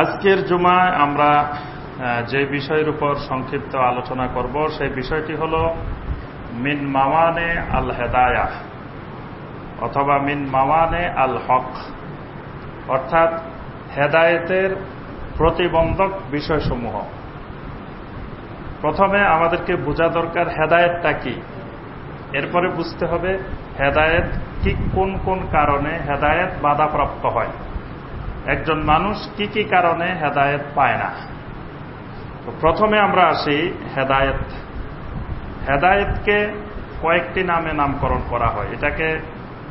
আজকের জুমায় আমরা যে বিষয়ের উপর সংক্ষিপ্ত আলোচনা করব সেই বিষয়টি হল মিন মাওয়ানে আল হেদায়াহ অথবা মিন মাওয়ানে আল হক, অর্থাৎ হেদায়েতের প্রতিবন্ধক বিষয়সমূহ। প্রথমে আমাদেরকে বোঝা দরকার হেদায়েতটা কি, এরপরে বুঝতে হবে হেদায়েত কি, কোন কোন কারণে হেদায়েত বাধাপ্রাপ্ত হয়, একজন মানুষ কি কি কারণে হেদায়েত পায় না। তো প্রথমে আমরা আসি হেদায়েত। হেদায়েতকে কয়েকটি নামে নামকরণ করা হয়। এটাকে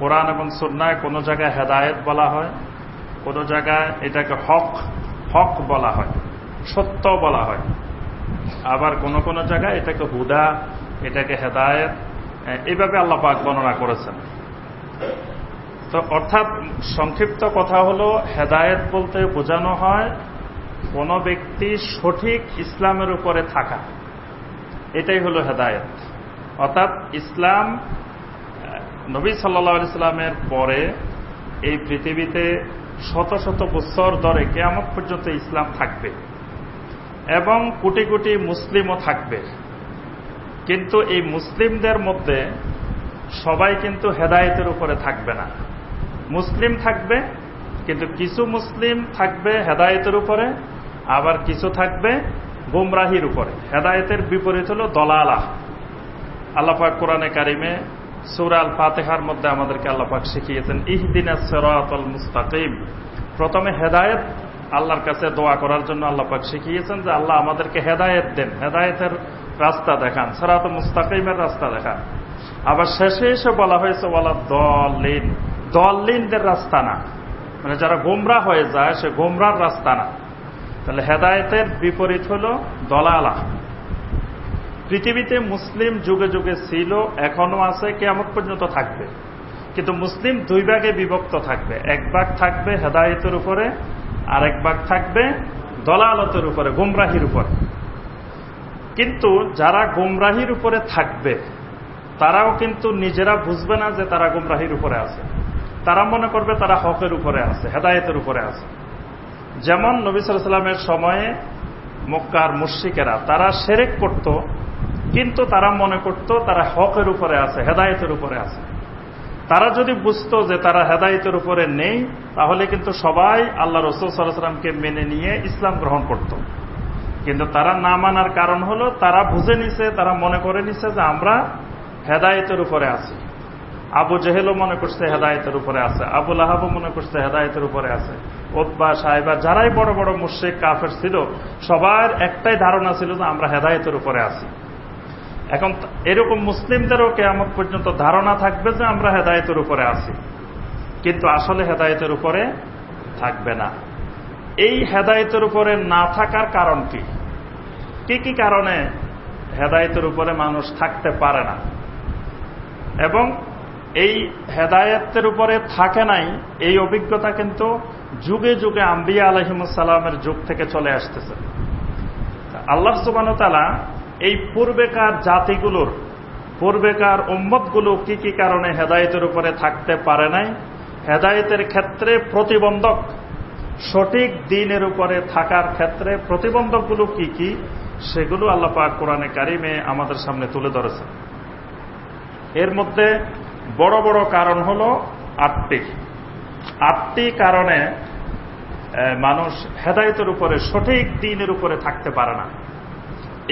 কোরআন এবং সুন্নাহয় কোনো জায়গায় হেদায়েত বলা হয়, কোনো জায়গায় এটাকে হক হক বলা হয়, সত্য বলা হয়, আবার কোন কোন জায়গায় এটাকে হুদা, এটাকে হেদায়েত, এইভাবে আল্লাহ পাক বর্ণনা করেছেন। তো অর্থাৎ সংক্ষিপ্ত কথা হলো, হেদায়েত বলতে বোঝানো হয় কোন ব্যক্তি সঠিক ইসলামের উপরে থাকা, এটাই হলো হেদায়েত। অর্থাৎ ইসলাম, নবী সাল্লাল্লাহু আলাইহি সাল্লামের পরে এই পৃথিবীতে শত শত বছর ধরে কিয়ামত পর্যন্ত ইসলাম থাকবে এবং কোটি কোটি মুসলিমও থাকবে। কিন্তু এই মুসলিমদের মধ্যে সবাই কিন্তু হেদায়েতের উপরে থাকবে না। মুসলিম থাকবে, কিন্তু কিছু মুসলিম থাকবে হেদায়েতের উপরে, আবার কিছু থাকবে গোমরাহির উপরে। হেদায়েতের বিপরীত হল দলালাহ। আল্লাহ পাক কোরআনে কারিমে সূরা আল ফাতিহার মধ্যে আমাদেরকে আল্লাহ পাক শিখিয়েছেন ইহদিনাস সিরাতাল মুস্তাকিম। প্রথমে হেদায়েত আল্লাহর কাছে দোয়া করার জন্য আল্লাহ পাক শিখিয়েছেন যে আল্লাহ আমাদেরকে হেদায়েত দেন, হেদায়েতের রাস্তা দেখান, সিরাতাল মুস্তাকিমের রাস্তা দেখান। আবার শেষে এসে বলা হয়েছে ওয়ালা দলিন, দলিনদের রাস্তা না, মানে যারা গোমরা হয়ে যায় সে গোমরার রাস্তা না। তাহলে হেদায়েতের বিপরীত হল দলালা। পৃথিবীতে মুসলিম যুগে যুগে ছিল, এখনো আছে, কিয়ামত পর্যন্ত থাকবে। কিন্তু মুসলিম দুই ভাগে বিভক্ত থাকবে, এক ভাগ থাকবে হেদায়েতের উপরে, আর এক ভাগ থাকবে দলালতের উপরে, গোমরাহির উপরে। কিন্তু যারা গোমরাহির উপরে থাকবে তারাও কিন্তু নিজেরা বুঝবে না যে তারা গোমরাহির উপরে আছে। তারা মনে করবে তারা হকের উপরে আছে, হেদায়েতের উপরে আছে। যেমন নবী সাল্লাল্লাহু আলাইহি ওয়াসাল্লামের সময়ে মক্কার মুশরিকেরা তারা শিরক করত, কিন্তু তারা মনে করত তারা হকের উপরে আছে, হেদায়েতের উপরে আছে। তারা যদি বুঝতো যে তারা হেদায়েতের উপরে নেই, তাহলে কিন্তু সবাই আল্লাহ রাসূল সাল্লাল্লাহু আলাইহি ওয়াসাল্লামকে মেনে নিয়ে ইসলাম গ্রহণ করত। কিন্তু তারা না মানার কারণ হলো তারা বুঝে নিছে, তারা মনে করে নিছে যে আমরা হেদায়েতের উপরে আছি। আবু জেহেলও মনে করছে হেদায়েতের উপরে আছে, আবু লাহাবও মনে করছে হেদায়েতের উপরে আছে, উতবা সাহেবা যারাই বড় বড় মুশরিক কাফের ছিল সবার একটাই ধারণা ছিল যে আমরা হেদায়েতের উপরে আছি। এখন এরকম মুসলিমদেরও কিয়ামত পর্যন্ত ধারণা থাকবে যে আমরা হেদায়েতের উপরে আছি, কিন্তু আসলে হেদায়েতের উপরে থাকবে না। এই হেদায়েতের উপরে না থাকার কারণ কি, কি কি কারণে হেদায়েতের উপরে মানুষ থাকতে পারে না, এবং এই হেদায়েতের উপরে থাকে নাই, এই অভিজ্ঞতা কিন্তু যুগে যুগে আম্বিয়া আলাইহিমুস সালামের যুগ থেকে চলে আসতেছে। আল্লাহ সুবহানাহু ওয়া তাআলা এই পূর্বেকার জাতিগুলোর, পূর্বেকার উম্মতগুলো কি কি কারণে হেদায়েতের উপরে থাকতে পারে নাই, হেদায়েতের ক্ষেত্রে প্রতিবন্ধক, সঠিক দ্বীনের উপরে থাকার ক্ষেত্রে প্রতিবন্ধকগুলো কি কি, সেগুলো আল্লাহ পাক কোরআনে কারিমে আমাদের সামনে তুলে ধরেছেন। এর মধ্যে বড় বড় কারণ হল আটটি কারণে মানুষ হেদায়েতের উপরে, সঠিক দ্বীনের উপরে থাকতে পারে না।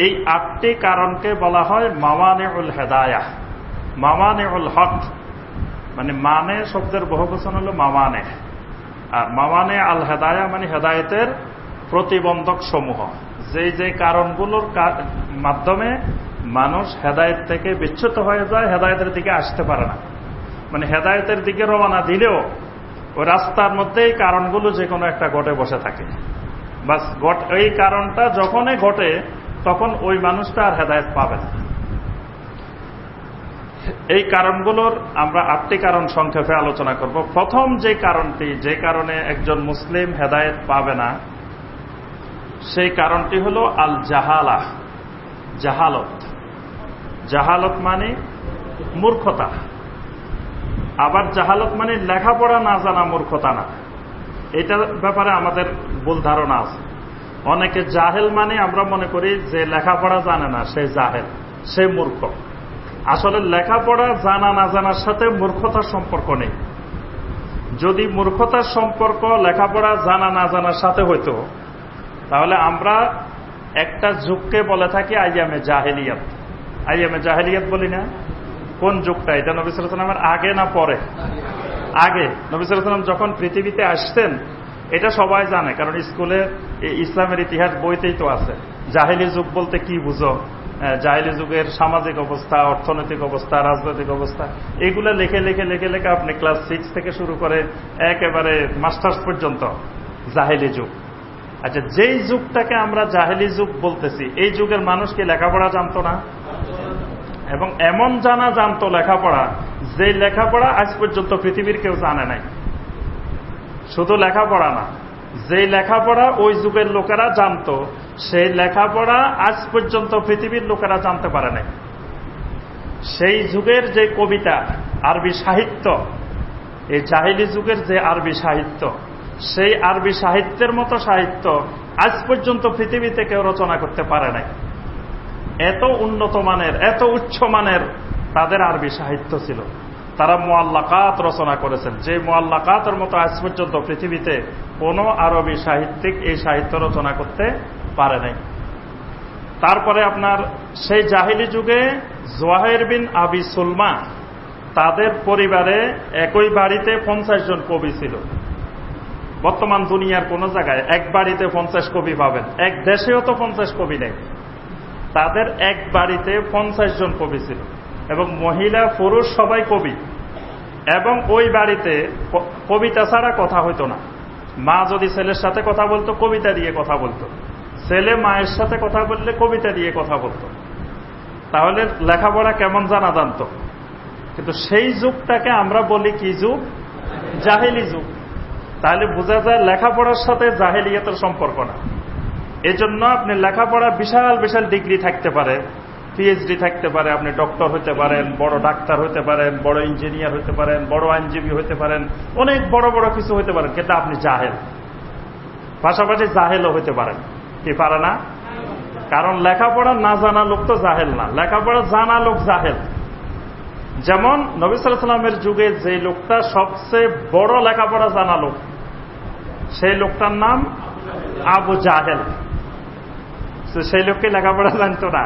এই আটটি কারণকে বলা হয় মাওয়ানিউল হেদায়াহ, মাওয়ানিউল হক। মানে মানে শব্দের বহুবচন হল মাওয়ানে, আর মাওয়ানে আল হেদায়াহ মানে হেদায়েতের প্রতিবন্ধক সমূহ, যে কারণগুলোর মাধ্যমে মানুষ হেদায়েত থেকে বিচ্যুত হয়ে যায়, হেদায়েতের দিকে আসতে পারে না। মানে হেদায়েতের দিকে রওনা দিলেও ওই রাস্তার মধ্যে এই কারণগুলো যে কোনো একটা ঘটে বসে থাকে। বাস এই কারণটা যখনই ঘটে তখন ওই মানুষটা আর হেদায়েত পাবে না। এই কারণগুলোর আমরা আটটি কারণ সংক্ষেপে আলোচনা করব। প্রথম যে কারণটি, যে কারণে একজন মুসলিম হেদায়েত পাবে না, সেই কারণটি হল আল জাহালাহ, জাহালত। জাহালত মানে মূর্খতা। আবার জাহালত মানে লেখাপড়া না জানা মূর্খতা না, এটার ব্যাপারে আমাদের ভুল ধারণা আছে। অনেকে জাহেল মানে আমরা মনে করি যে লেখাপড়া জানে না সে জাহেল, সে মূর্খ। আসলে লেখাপড়া জানা না জানার সাথে মূর্খতার সম্পর্ক নেই। যদি মূর্খতার সম্পর্ক লেখাপড়া জানা না জানার সাথে হইতো, তাহলে আমরা একটা যুগকে বলে থাকি আইয়ামে জাহেলিয়াত। আইয়ামে জাহেলিয়াত বলি না? কোন যুগটা? এটা নবী সাল্লাল্লাহু আলাইহি ওয়াসাল্লামের আগে না পরে? আগে। নবী সাল্লাল্লাহু আলাইহি ওয়াসাল্লাম যখন পৃথিবীতে আসতেন এটা সবাই জানে, কারণ স্কুলে ইসলামের ইতিহাস বইতেই তো আছে। জাহেলি যুগ বলতে কি বুঝো, জাহেলি যুগের সামাজিক অবস্থা, অর্থনৈতিক অবস্থা, রাজনৈতিক অবস্থা, এগুলো লিখে লিখে লিখে লিখে আপনি ক্লাস 6 থেকে শুরু করে একেবারে মাস্টার্স পর্যন্ত জাহেলি যুগ। আচ্ছা, যেই যুগটাকে আমরা জাহেলি যুগ বলতেছি, এই যুগের মানুষ কি লেখাপড়া জানতো না? এবং এমন জানা জানতো লেখাপড়া, যে লেখাপড়া আজ পর্যন্ত পৃথিবীর কেউ জানে নাই। শুধু লেখাপড়া না, যে লেখাপড়া ওই যুগের লোকেরা জানতো, সেই লেখাপড়া আজ পর্যন্ত পৃথিবীর লোকেরা জানতে পারে নাই। সেই যুগের যে কবিতা, আরবি সাহিত্য, এই জাহেলি যুগের যে আরবি সাহিত্য, সেই আরবি সাহিত্যের মতো সাহিত্য আজ পর্যন্ত পৃথিবীতে কেউ রচনা করতে পারে নাই। এত উন্নত মানের, এত উচ্চ মানের তাদের আরবি সাহিত্য ছিল। তারা মুআল্লাকাত রচনা করেছেন, যে মুআল্লাকাতের মতো আজ পর্যন্ত পৃথিবীতে কোন আরবি সাহিত্যিক এই সাহিত্য রচনা করতে পারে নাই। তারপরে আপনার সেই জাহিলি যুগে জুহাইর বিন আবি সুলমা, তাদের পরিবারে একই বাড়িতে 50 জন কবি ছিল। বর্তমান দুনিয়ার কোন জায়গায় এক বাড়িতে 50 কবি পাবেন? এক দেশেও তো 50 কবি নেই। তাদের এক বাড়িতে 50 জন কবি ছিল, এবং মহিলা পুরুষ সবাই কবি। এবং ওই বাড়িতে কবিতা ছাড়া কথা হইতো না। মা যদি ছেলের সাথে কথা বলতো, কবিতা দিয়ে কথা বলতো। ছেলে মায়ের সাথে কথা বললে কবিতা দিয়ে কথা বলতো। তাহলে লেখাপড়া কেমন জানা জানতো। কিন্তু সেই যুগটাকে আমরা বলি কি যুগ? জাহেলি যুগ। তাহলে বোঝা যায় লেখাপড়ার সাথে জাহেলিয়াতের সম্পর্ক না। এজন্য আপনি লেখাপড়া বিশাল বিশাল ডিগ্রি থাকতে পারে, পিএইচডি থাকতে পারে, আপনি ডক্টর হতে পারেন, বড় ডাক্তার হতে পারেন, বড় ইঞ্জিনিয়ার হতে পারেন, বড় আইনজীবী হতে পারেন, অনেক বড় বড় কিছু হতে পারেন, কিন্তু আপনি জাহেল। পাশাপাশি জাহেলও হতে পারেন। কি পারে না? কারণ লেখাপড়া না জানা লোক তো জাহেল না, লেখাপড়া জানা লোক জাহেল। যেমন নবী সাল্লাল্লাহু আলাইহি ওয়াসাল্লামের যুগে যে লোকটা সবচেয়ে বড় লেখাপড়া জানা লোক, সেই লোকটার নাম আবু জাহেল। সেই লোককে লেখাপড়া জানতো না?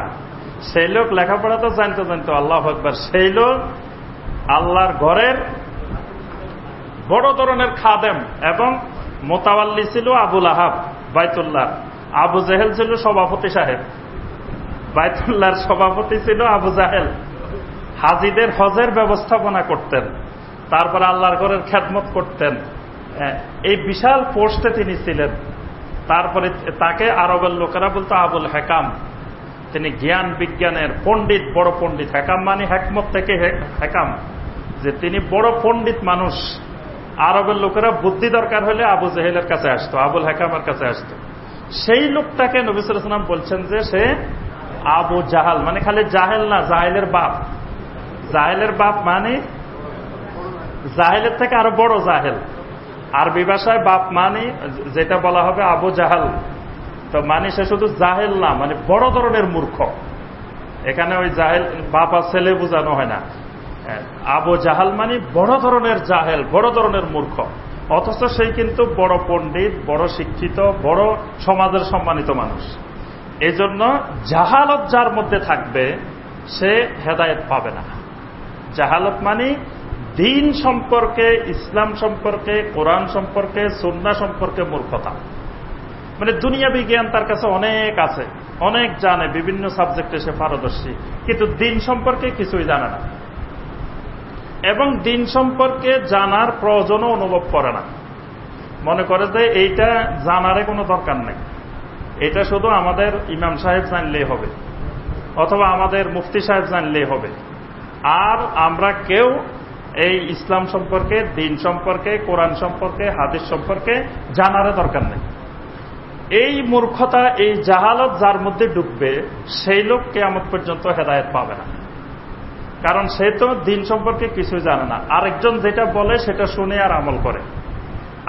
সেই লোক লেখাপড়া তো জানতো। আল্লাহু আকবার। সেই লোক আল্লাহর ঘরের বড় ধরনের খাদেম এবং মোতাওয়াল্লি ছিল আবুল আহাব বাইতুল্লাহ। আবু জাহেল ছিল সভাপতি সাহেব, বাইতুল্লাহর সভাপতি ছিল আবু জাহেল। হাজিদের হজের ব্যবস্থাপনা করতেন, তারপরে আল্লাহর ঘরের খেদমত করতেন। এই বিশাল পোস্টে তিনি ছিলেন। তারপরে তাকে আরবের লোকেরা বলতো আবুল হেকাম। তিনি জ্ঞান বিজ্ঞানের পণ্ডিত, বড় পণ্ডিত। হেকাম মানে হেকমত থেকে হেকাম, যে তিনি বড় পণ্ডিত মানুষ। আরবের লোকেরা বুদ্ধি দরকার হলে আবু জাহেলের কাছে আসতো, আবুল হেকামের কাছে আসতো। সেই লোকটাকে নবী সাল্লাল্লাহু আলাইহি ওয়াসাল্লাম বলছেন যে সে আবু জাহাল, মানে খালি জাহেল না, জাহেলের বাপ। জাহেলের বাপ মানে জাহেলের থেকে আরো বড় জাহেল। আরবি ভাষায় বাপ মানে যেটা বলা হবে আবু জাহাল, তো মানে সে শুধু জাহেল না, মানে বড় ধরনের মূর্খ। এখানে ওই জাহেল বাপ আর ছেলে বোঝানো হয় না। আবু জাহাল মানে বড় ধরনের জাহেল, বড় ধরনের মূর্খ। অথচ সেই কিন্তু বড় পণ্ডিত, বড় শিক্ষিত, বড় সমাজের সম্মানিত মানুষ। এজন্য জাহালত যার মধ্যে থাকবে সে হেদায়েত পাবে না। জাহালত মানে দিন সম্পর্কে, ইসলাম সম্পর্কে, কোরআন সম্পর্কে, সুন্নাহ সম্পর্কে মূর্খতা। মানে দুনিয়াবি জ্ঞান তার কাছে অনেক আছে, অনেক জানে, বিভিন্ন সাবজেক্টে সে পারদর্শী, কিন্তু দিন সম্পর্কে কিছুই জানে না, এবং দিন সম্পর্কে জানার প্রয়োজনও অনুভব করে না। মনে করে যে এইটা জানারে কোনো দরকার নেই, এটা শুধু আমাদের ইমাম সাহেব জানলেই হবে, অথবা আমাদের মুফতি সাহেব জানলেই হবে। আর আমরা কেউ এই ইসলাম সম্পর্কে, দিন সম্পর্কে, কোরআন সম্পর্কে, হাদিস সম্পর্কে জানারে দরকার নেই। এই মূর্খতা, এই জাহালত যার মধ্যে ডুববে, সেই লোক কিয়ামত পর্যন্ত হেদায়েত পাবে না। কারণ সে তো দিন সম্পর্কে কিছু জানে না, আরেকজন যেটা বলে সেটা শুনে আর আমল করে।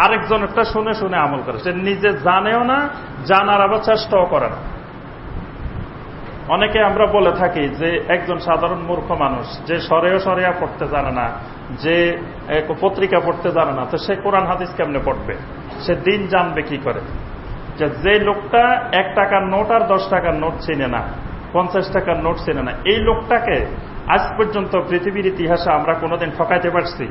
আরেকজনেরটা শুনে শুনে আমল করে, সে নিজে জানেও না, জানার আবার চেষ্টাও করে না। অনেকে আমরা বলে থাকি যে একজন সাধারণ মূর্খ মানুষ, যে শরিয়া পড়তে জানে না, যে পত্রিকা পড়তে জানে না, তো সে কোরআন হাদিস কেমনে পড়বে, সে দিন জানবে কি করে? যে লোকটা 1 টাকার নোট আর 10 টাকার নোট চিনে না, 50 টাকার নোট চিনে না, এই লোকটাকে আজ পর্যন্ত পৃথিবীর ইতিহাসে আমরা কোনোদিন ঠকাইতে পারছি?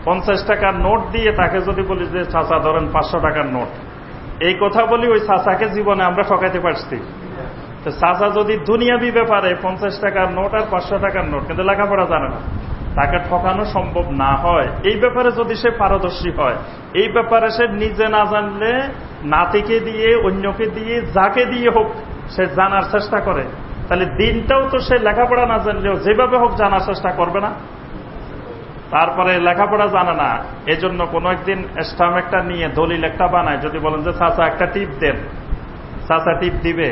50 টাকার নোট দিয়ে তাকে যদি বলি যে চাচা ধরেন 500 টাকার নোট, এই কথা বলি, ওই চাচাকে জীবনে আমরা ঠকাইতে পারছি? তো চাচা যদি দুনিয়াবি ব্যাপারে 50 টাকার নোট আর 500 টাকার নোট, কিন্তু লেখাপড়া জানে না, তাকে ঠকানো সম্ভব না হয়, এই ব্যাপারে যদি সে পারদর্শী হয়, এই ব্যাপারে সে নিজে না জানলে নাতিকে দিয়ে, অন্যকে দিয়ে, যাকে দিয়ে হোক সে জানার চেষ্টা করে, তাহলে দিনটাও তো সে লেখাপড়া না জানলেও যেভাবে হোক জানার চেষ্টা করবে না? তারপরে লেখাপড়া জানে না, এজন্য কোন একদিন স্টাম্প একটা নিয়ে দলিল একটা বানায়, যদি বলেন যে চাচা একটা টিপ দেন, চাচা টিপ দিবে?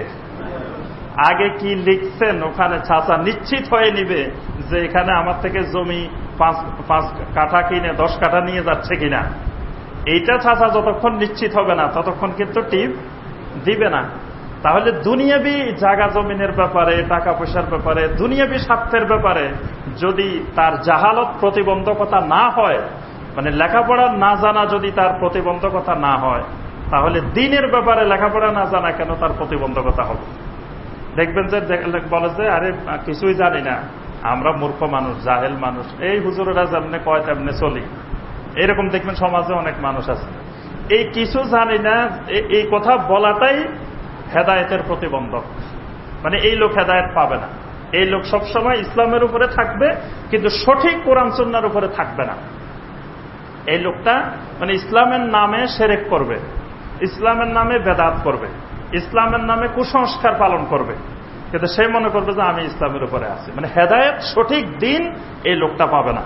আগে কি লিখছেন ওখানে চাচা নিশ্চিত হয়ে নিবে যে এখানে আমার থেকে জমি 5 কাঠা কিনে 10 কাঠা নিয়ে যাচ্ছে কিনা। এইটা চাচা যতক্ষণ নিশ্চিত হবে না ততক্ষণ কিন্তু টিপ দিবে না। তাহলে দুনিয়াবি জায়গা জমিনের ব্যাপারে, টাকা পয়সার ব্যাপারে, দুনিয়াবি স্বার্থের ব্যাপারে যদি তার জাহালত প্রতিবন্ধকতা না হয়, মানে লেখাপড়া না জানা যদি তার প্রতিবন্ধকতা না হয়, তাহলে দিনের ব্যাপারে লেখাপড়া না জানা কেন তার প্রতিবন্ধকতা হবে? দেখবেন যে বলে যে আরে কিছুই জানি না, আমরা মূর্খ মানুষ, জাহেল মানুষ, এই হুজুরেরা যেমনে কয় তেমনে চলি, এরকম দেখবেন সমাজে অনেক মানুষ আছে। এই কিছু জানি না এই কথা বলাটাই হেদায়েতের প্রতিবন্ধক, মানে এই লোক হেদায়েত পাবে না। এই লোক সবসময় ইসলামের উপরে থাকবে কিন্তু সঠিক কোরআন সুন্নাহর উপরে থাকবে না। এই লোকটা মানে ইসলামের নামে শিরক করবে, ইসলামের নামে বেদাত করবে, ইসলামের নামে কুসংস্কার পালন করবে, কিন্তু সে মনে করবে যে আমি ইসলামের উপরে আছি, মানে হেদায়েত সঠিক দিন এই লোকটা পাবে না।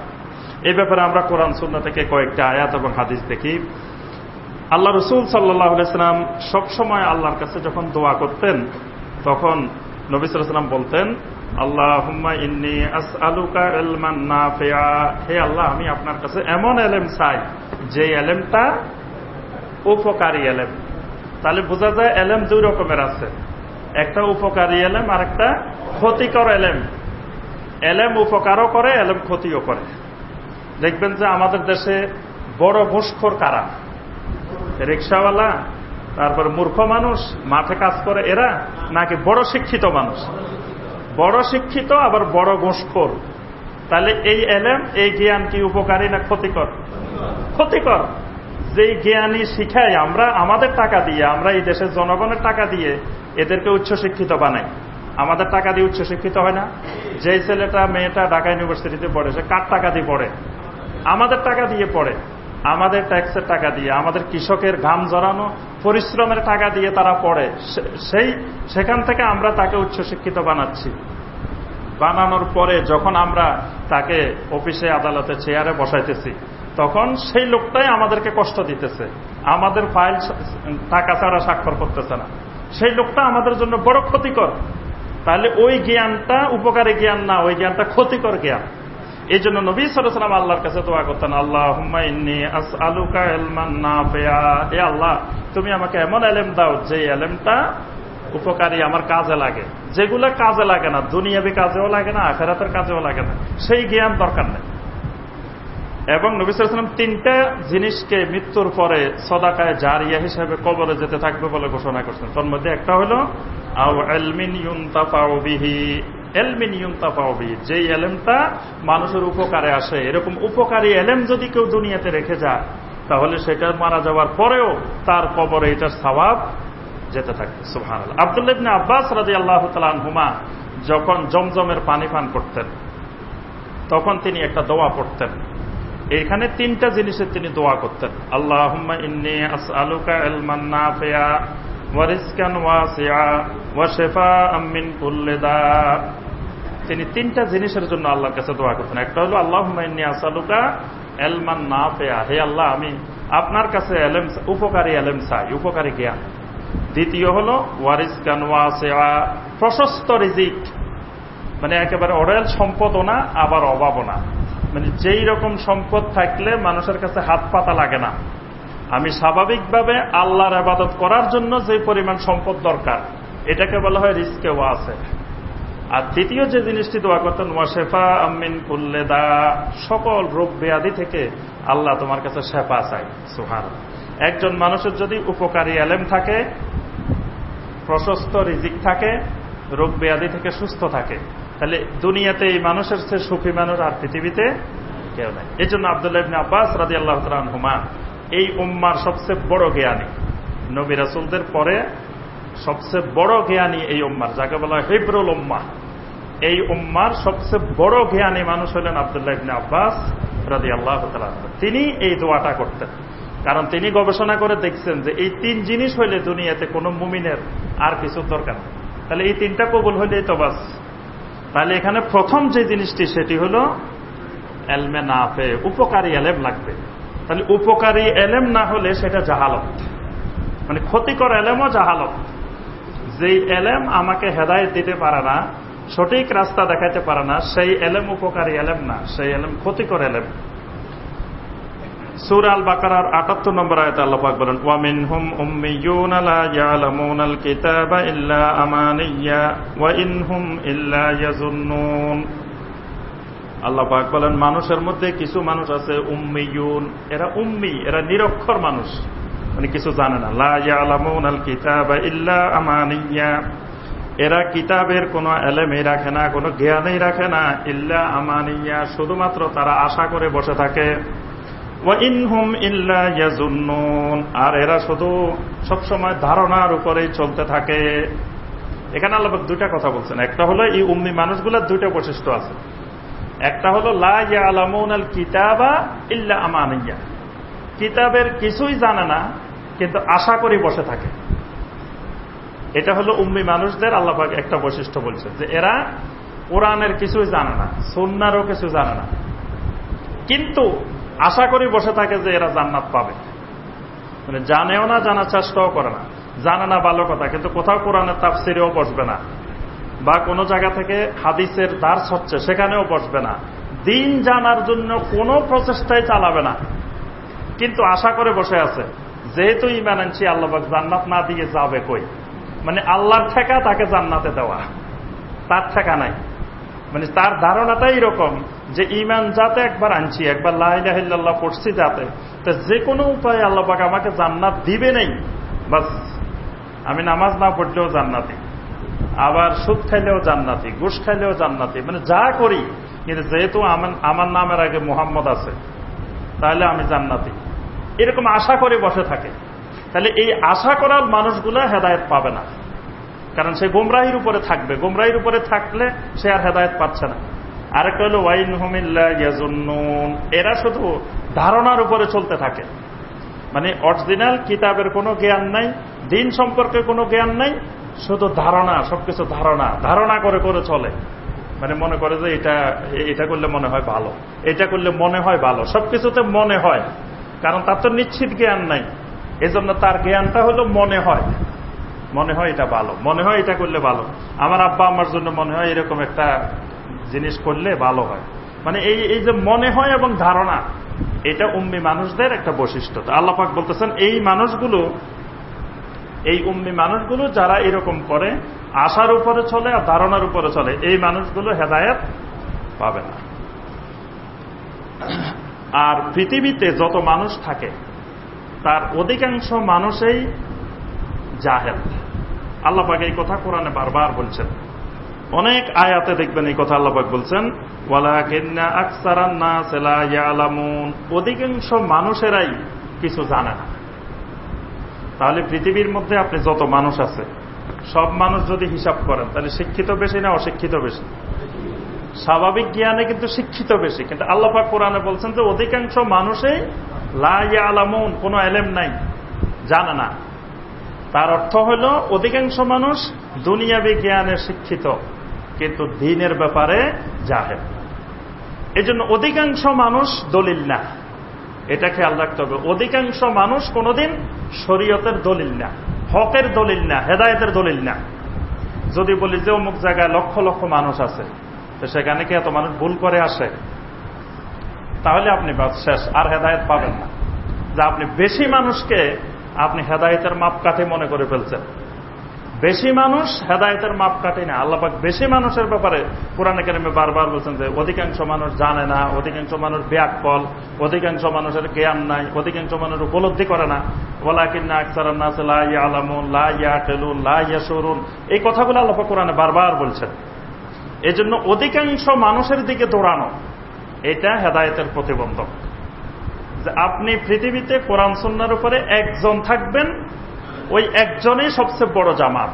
এই ব্যাপারে আমরা কোরআন সুন্নাহ থেকে কয়েকটা আয়াত এবং হাদিস দেখি। আল্লাহ রসুল সাল্লাল্লাহু আলাইহি ওয়াসাল্লাম সবসময় আল্লাহর কাছে যখন দোয়া করতেন, তখন নবী সাল্লাল্লাহু আলাইহি ওয়াসাল্লাম বলতেন, আল্লাহুম্মা ইন্নী আসআলুকা ইলমান নাফিআ, হে আল্লাহ আমি আপনার কাছে এমন ইলম চাই যে ইলমটা উপকারী ইলম। তাহলে বোঝা যায় ইলম 2 রকমের আছে, একটা উপকারী ইলম আর একটা ক্ষতিকর ইলম। ইলম উপকারও করে, ইলম ক্ষতিও করে। দেখবেন যে আমাদের দেশে বড় ঘুষখোর কারা? রিক্সাওয়ালা, তারপর মূর্খ মানুষ, মাঠে কাজ করে এরা, নাকি বড় শিক্ষিত মানুষ? বড় শিক্ষিত আবার বড় ঘুষখোর। তাহলে এই ইলম, এই জ্ঞান কি উপকারী না ক্ষতিকর? ক্ষতিকর। যেই জ্ঞানী শিখাই আমরা আমাদের টাকা দিয়ে, আমরা এই দেশের জনগণের টাকা দিয়ে এদেরকে উচ্চশিক্ষিত বানাই। আমাদের টাকা দিয়ে উচ্চশিক্ষিত হয় না? যেই ছেলেটা মেয়েটা ঢাকা ইউনিভার্সিটিতে পড়ে, সে কার টাকা দিয়ে পড়ে? আমাদের টাকা দিয়ে পড়ে, আমাদের ট্যাক্সের টাকা দিয়ে, আমাদের কৃষকের ঘাম জড়ানো পরিশ্রমের টাকা দিয়ে তারা পড়ে। সেখান থেকে আমরা তাকে উচ্চশিক্ষিত বানাচ্ছি। বানানোর পরে যখন আমরা তাকে অফিসে, আদালতে, চেয়ারে বসাইতেছি, তখন সেই লোকটাই আমাদেরকে কষ্ট দিতেছে, আমাদের ফাইল টাকা ছাড়া স্বাক্ষর করতেছে না, সেই লোকটা আমাদের জন্য বড় ক্ষতিকর। তাহলে ওই জ্ঞানটা উপকারী জ্ঞান না, ওই জ্ঞানটা ক্ষতিকর জ্ঞান। এই জন্য নবী সাল্লাল্লাহু আলাইহি ওয়াসাল্লাম আল্লাহর কাছে দোয়া করতেন, আল্লাহুম্মা ইন্নী আসআলুকা ইলমান নাফিআ, হে আল্লাহ তুমি আমাকে এমন ইলম দাও যে ইলমটা উপকারী, আমার কাজে লাগে। যেগুলো কাজে লাগে না, দুনিয়াবি কাজেও লাগে না, আখিরাতের কাজেও লাগে না, সেই জ্ঞান দরকার নেই। এবং নবী সাল্লাল্লাহু আলাইহি ওয়াসাল্লাম 3টা জিনিসকে মৃত্যুর পরে সদাকায়ে জারিয়া হিসেবে কবরে যেতে থাকবে বলে ঘোষণা করছেন। তার মধ্যে একটা হলো আও ইলমিন ইউনতাফাউ বিহি, ইলমিন ইউনতাফাউ বিহি, যে ইলমটা মানুষের উপকারে আসে, এরকম উপকারী ইলম যদি কেউ দুনিয়াতে রেখে যায়, তাহলে সেটা মারা যাওয়ার পরেও তার কবরে এটার সওয়াব যেতে থাকবে। সুবহানাল্লাহ। আব্দুল্লাহ ইবনে আব্বাস রাদিয়াল্লাহু তাআলা আনহুমা যখন জমজমের পানি পান করতেন, তখন তিনি একটা দোয়া পড়তেন। এখানে 3টা জিনিসের তিনি দোয়া করতেন, আল্লাহুম্মা ইন্নী আসআলুকা ইলমান নাফিআ ওয়া রিজকান ওয়াসিআ ওয়া শিফাআম মিন কুল্লি দা। তিনি 3টা জিনিসের জন্য আল্লাহর কাছে দোয়া করতেন। একটা হলো আল্লাহুম্মা ইন্নী আসআলুকা ইলমান নাফিআ, হে আল্লাহ আমি আপনার কাছে ইলম, উপকারী ইলম চাই, উপকারী জ্ঞান। দ্বিতীয় হলো ওয়া রিজকান ওয়াসিআ, প্রশস্ত রিজিক, মানে একেবারে অঢেল সম্পদও না আবার অভাবও না, মানে যেই রকম সম্পদ থাকলে মানুষের কাছে হাত পাতা লাগে না, আমি স্বাভাবিকভাবে আল্লাহর ইবাদত করার জন্য যে পরিমাণ সম্পদ দরকার, এটাকে বলা হয় রিজকে ওয়াসে। আর তৃতীয় যে জিনিসটি দোয়া করতেন, ওয়াশেফা আমিন কুল্লে দা, সকল রোগ ব্যাধি থেকে আল্লাহ তোমার কাছে শেফা চাই। সুবহানাল্লাহ। একজন মানুষের যদি উপকারী এলেম থাকে, প্রশস্ত রিজিক থাকে, রোগ ব্যাধি থেকে সুস্থ থাকে, তাহলে দুনিয়াতে এই মানুষের চেয়ে সুখী মানুষ আর পৃথিবীতে কেউ নাই। এই জন্য আব্দুল্লাহ ইবনে আব্বাস রাদিয়াল্লাহু তাআলা আনহুমা এই উম্মার সবচেয়ে বড় জ্ঞানী, নবী রাসূলদের পরে সবচেয়ে বড় জ্ঞানী এই উম্মার, যাকে বলা হয় হিব্রুল উম্মাহ, এই উম্মার সবচেয়ে বড় জ্ঞানী মানুষ হলেন আব্দুল্লাহ ইবনে আব্বাস রাদিয়াল্লাহু তাআলা। তিনি এই দোয়াটা করতেন, কারণ তিনি গবেষণা করে দেখছেন যে এই তিন জিনিস হইলে দুনিয়াতে কোনো মুমিনের আর কিছুর দরকার নেই। তাহলে এই তিনটা কবুল হইলেই তো বাস। তাহলে এখানে প্রথম যে জিনিসটি সেটি হল এলমে নাফে, উপকারী এলেম লাগবে। তাহলে উপকারী এলেম না হলে সেটা জাহালত, মানে ক্ষতিকর এলেমও জাহালত। যেই এলেম আমাকে হেদায়েত দিতে পারে না, সঠিক রাস্তা দেখাতে পারে না, সেই এলেম উপকারী এলেম না, সেই এলেম ক্ষতিকর এলেম। সূরা আল বাকারার ৭৮ নম্বর আয়াতে আল্লাহ পাক বলেন, ওয়া মিনহুম উম্মিয়ুনা লা ইয়ালামুনাল কিতাবা ইল্লা আমানিয়া ওয়া ইনহুম ইল্লা ইয়াজুন্নুন। আল্লাহ পাক বলেন, মানুষের মধ্যে কিছু মানুষ আছে উম্মিয়ুন, এরা উম্মি, এরা নিরক্ষর মানুষ, মানে কিছু জানে না। লা ইয়ালামুনাল কিতাবা ইল্লা আমানিয়া, এরা কিতাবের কোনো এলেমই রাখে না, কোনো জ্ঞানই রাখে না। ইল্লা আমানিয়া, শুধুমাত্র তারা আশা করে বসে থাকে। ওয়া ইনহুম ইল্লা ইয়াজুন্নুন, আর এরা শুধু সবসময় ধারণার উপরেই চলতে থাকে। এখানে আল্লাহ দুইটা কথা বলছেন। একটা হলো এই উম্মি মানুষগুলোর দুইটা বৈশিষ্ট্য আছে। একটা হলো লা ইয়ালামুনাল কিতাবা ইল্লা আমানিয়া, কিতাবের কিছুই জানে না কিন্তু আশা করে বসে থাকে। এটা হলো উম্মি মানুষদের আল্লাহ পাক একটা বৈশিষ্ট্য বলছেন, যে এরা কোরআনের কিছুই জানে না, সুন্নাহরও কিছু জানে না, কিন্তু আশা করে বসে থাকে যে এরা জান্নাত পাবে। মানে জানেও না, জানার চেষ্টাও করে না। জানে না ভালো কথা, কিন্তু কোথাও কোরআনের তাফসিরেও বসবে না, বা কোনো জায়গা থেকে হাদিসের দার্স হচ্ছে সেখানেও বসবে না। দিন জানার জন্য কোনো প্রচেষ্টাই চালাবে না, কিন্তু আশা করে বসে আছে যেহেতু ঈমান আনছি আল্লাহ পাক জান্নাত না দিয়ে যাবে কই। মানে আল্লাহর ঠেকা তাকে জান্নাতে দেওয়া, তার ঠেকা নাই। মানে তার ধারণাটাই এরকম যে ঈমান যাতে একবার আনছি, একবার লা ইলাহা ইল্লাল্লাহ পড়ছি যাতে, তো যে কোনো উপায়ে আল্লাহ পাক আমাকে জান্নাত দিবে নেই, বাস আমি নামাজ না পড়লেও জান্নাতি, আবার সুদ খাইলেও জান্নাতি, ঘুষ খাইলেও জান্নাতি, মানে যা করি, কিন্তু যেহেতু আমার নামের আগে মুহাম্মদ আছে তাহলে আমি জান্নাতি, এরকম আশা করে বসে থাকে। তাহলে এই আশা করার মানুষগুলা হেদায়েত পাবে না, কারণ সে গোমরাহির উপরে থাকবে। গোমরাহির উপরে থাকলে সে আর হেদায়েত পাচ্ছে না। আরেকটা হলো ওয়াইনহুম ইল্লা ইয়াজুন্নুন, এরা শুধু ধারণার উপরে চলতে থাকে। মানে অরিজিনাল কিতাবের কোনো জ্ঞান নাই, দিন সম্পর্কে কোনো জ্ঞান নাই, শুধু ধারণা, সবকিছু ধারণা ধারণা করে করে চলে। মানে মনে করে যে এটা করলে মনে হয় ভালো, এটা করলে মনে হয় ভালো, সবকিছুতে মনে হয়, কারণ তার তো নিশ্চিত জ্ঞান নাই। এজন্য তার জ্ঞানটা হলো মনে হয়, মনে হয় এটা ভালো, মনে হয় এটা করলে ভালো, আমার আব্বা আমার জন্য মনে হয় এরকম একটা জিনিস করলে ভালো হয়। মানে এই যে মনে হয় এবং ধারণা, এটা উম্মি মানুষদের একটা বৈশিষ্ট্য। আল্লাহ পাক বলতেছেন এই মানুষগুলো, এই উম্মি মানুষগুলো যারা এরকম করে, আশার উপরে চলে আর ধারণার উপরে চলে, এই মানুষগুলো হেদায়েত পাবে না। আর পৃথিবীতে যত মানুষ থাকে তার অধিকাংশ মানুষই জাহেল। আল্লাহ পাক এই কথা কোরআনে বারবার বলছেন, অনেক আয়াতে দেখবেন এই কথা আল্লাহ পাক বলছেন, ওয়ালাকিন্না আকসারান নাস লা ইয়ালামুন, অধিকাংশ মানুষেরাই কিছু জানে না। তাহলে পৃথিবীর মধ্যে আপনি যত মানুষ আছে সব মানুষ যদি হিসাব করেন তাহলে শিক্ষিত বেশি না অশিক্ষিত বেশি? স্বাভাবিক জ্ঞানে কিন্তু শিক্ষিত বেশি, কিন্তু আল্লাহ পাক কোরআনে বলছেন যে অধিকাংশ মানুষই লা ইয়ালামুন, কোনো এলেম নাই, জানে না। তার অর্থ হল অধিকাংশ মানুষ দুনিয়াবি জ্ঞানে শিক্ষিত কিন্তু দ্বীনের ব্যাপারে জাহেল। এই জন্য অধিকাংশ মানুষ দলিল না, এটা খেয়াল রাখতে হবে। অধিকাংশ মানুষ কোনোদিন শরীয়তের দলিল না, হকের দলিল না, হেদায়েতের দলিল না। যদি বলি যে অমুক জায়গায় লক্ষ লক্ষ মানুষ আছে, তো সেখানে কি এত মানুষ ভুল করে আসে? তাহলে আপনি বাস শেষ, আর হেদায়েত পাবেন না। যে আপনি বেশি মানুষকে আপনি হেদায়েতের মাপকাঠি মনে করে ফেলছেন। বেশি মানুষ হেদায়েতের মাপকাঠি না। আল্লাহ পাক বেশি মানুষের ব্যাপারে কোরআনে কারিমে বারবার বলছেন যে অধিকাংশ মানুষ জানে না, অধিকাংশ মানুষ ব্যাককল, অধিকাংশ মানুষের জ্ঞান নাই, অধিকাংশ মানুষ উপলব্ধি করে না। ওয়ালাকিন্না আকসারান নাস লা ইয়ালামুন লা ইয়াকিলুন লা ইয়াশুরুন, এই কথাগুলো আল্লাহ পাক কোরআনে বারবার বলছেন। এজন্য অধিকাংশ মানুষের দিকে দৌড়ানো এটা হেদায়েতের প্রতিবন্ধক। যে আপনি পৃথিবীতে কোরআন সুন্নাহর উপরে একজন থাকবেন, ওই একজনই সবচেয়ে বড় জামাত।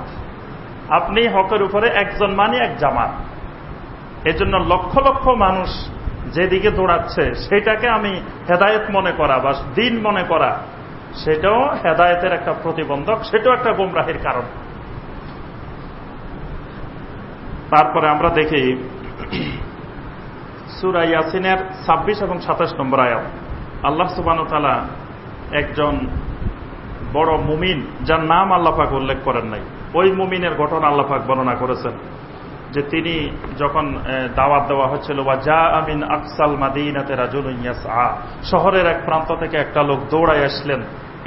আপনি হকের উপরে একজন মানে এক জামাত। এজন্য লক্ষ লক্ষ মানুষ যেদিকে দৌড়াচ্ছে সেটাকে আমি হেদায়েত মনে করা বা দিন মনে করা, সেটাও হেদায়েতের একটা প্রতিবন্ধক, সেটাও একটা গোমরাহির কারণ। তারপরে আমরা দেখি সূরা ইয়াসিনের 26 এবং 27 নম্বর আয়াত। আল্লাহ সুবহানাহু ওয়া তাআলা একজন বড় মুমিন, যার নাম আল্লাহ পাক উল্লেখ করেন নাই, ওই মুমিনের ঘটনা আল্লাহ পাক বর্ণনা করেছেন। যে তিনি যখন দাওয়াত দেওয়া হচ্ছিল, ওয়া জাআ মিন আকসাল মাদিনাতি রাজুলুন ইয়াসআ, শহরের এক প্রান্ত থেকে একটা লোক দৌড়ায় আসলেন,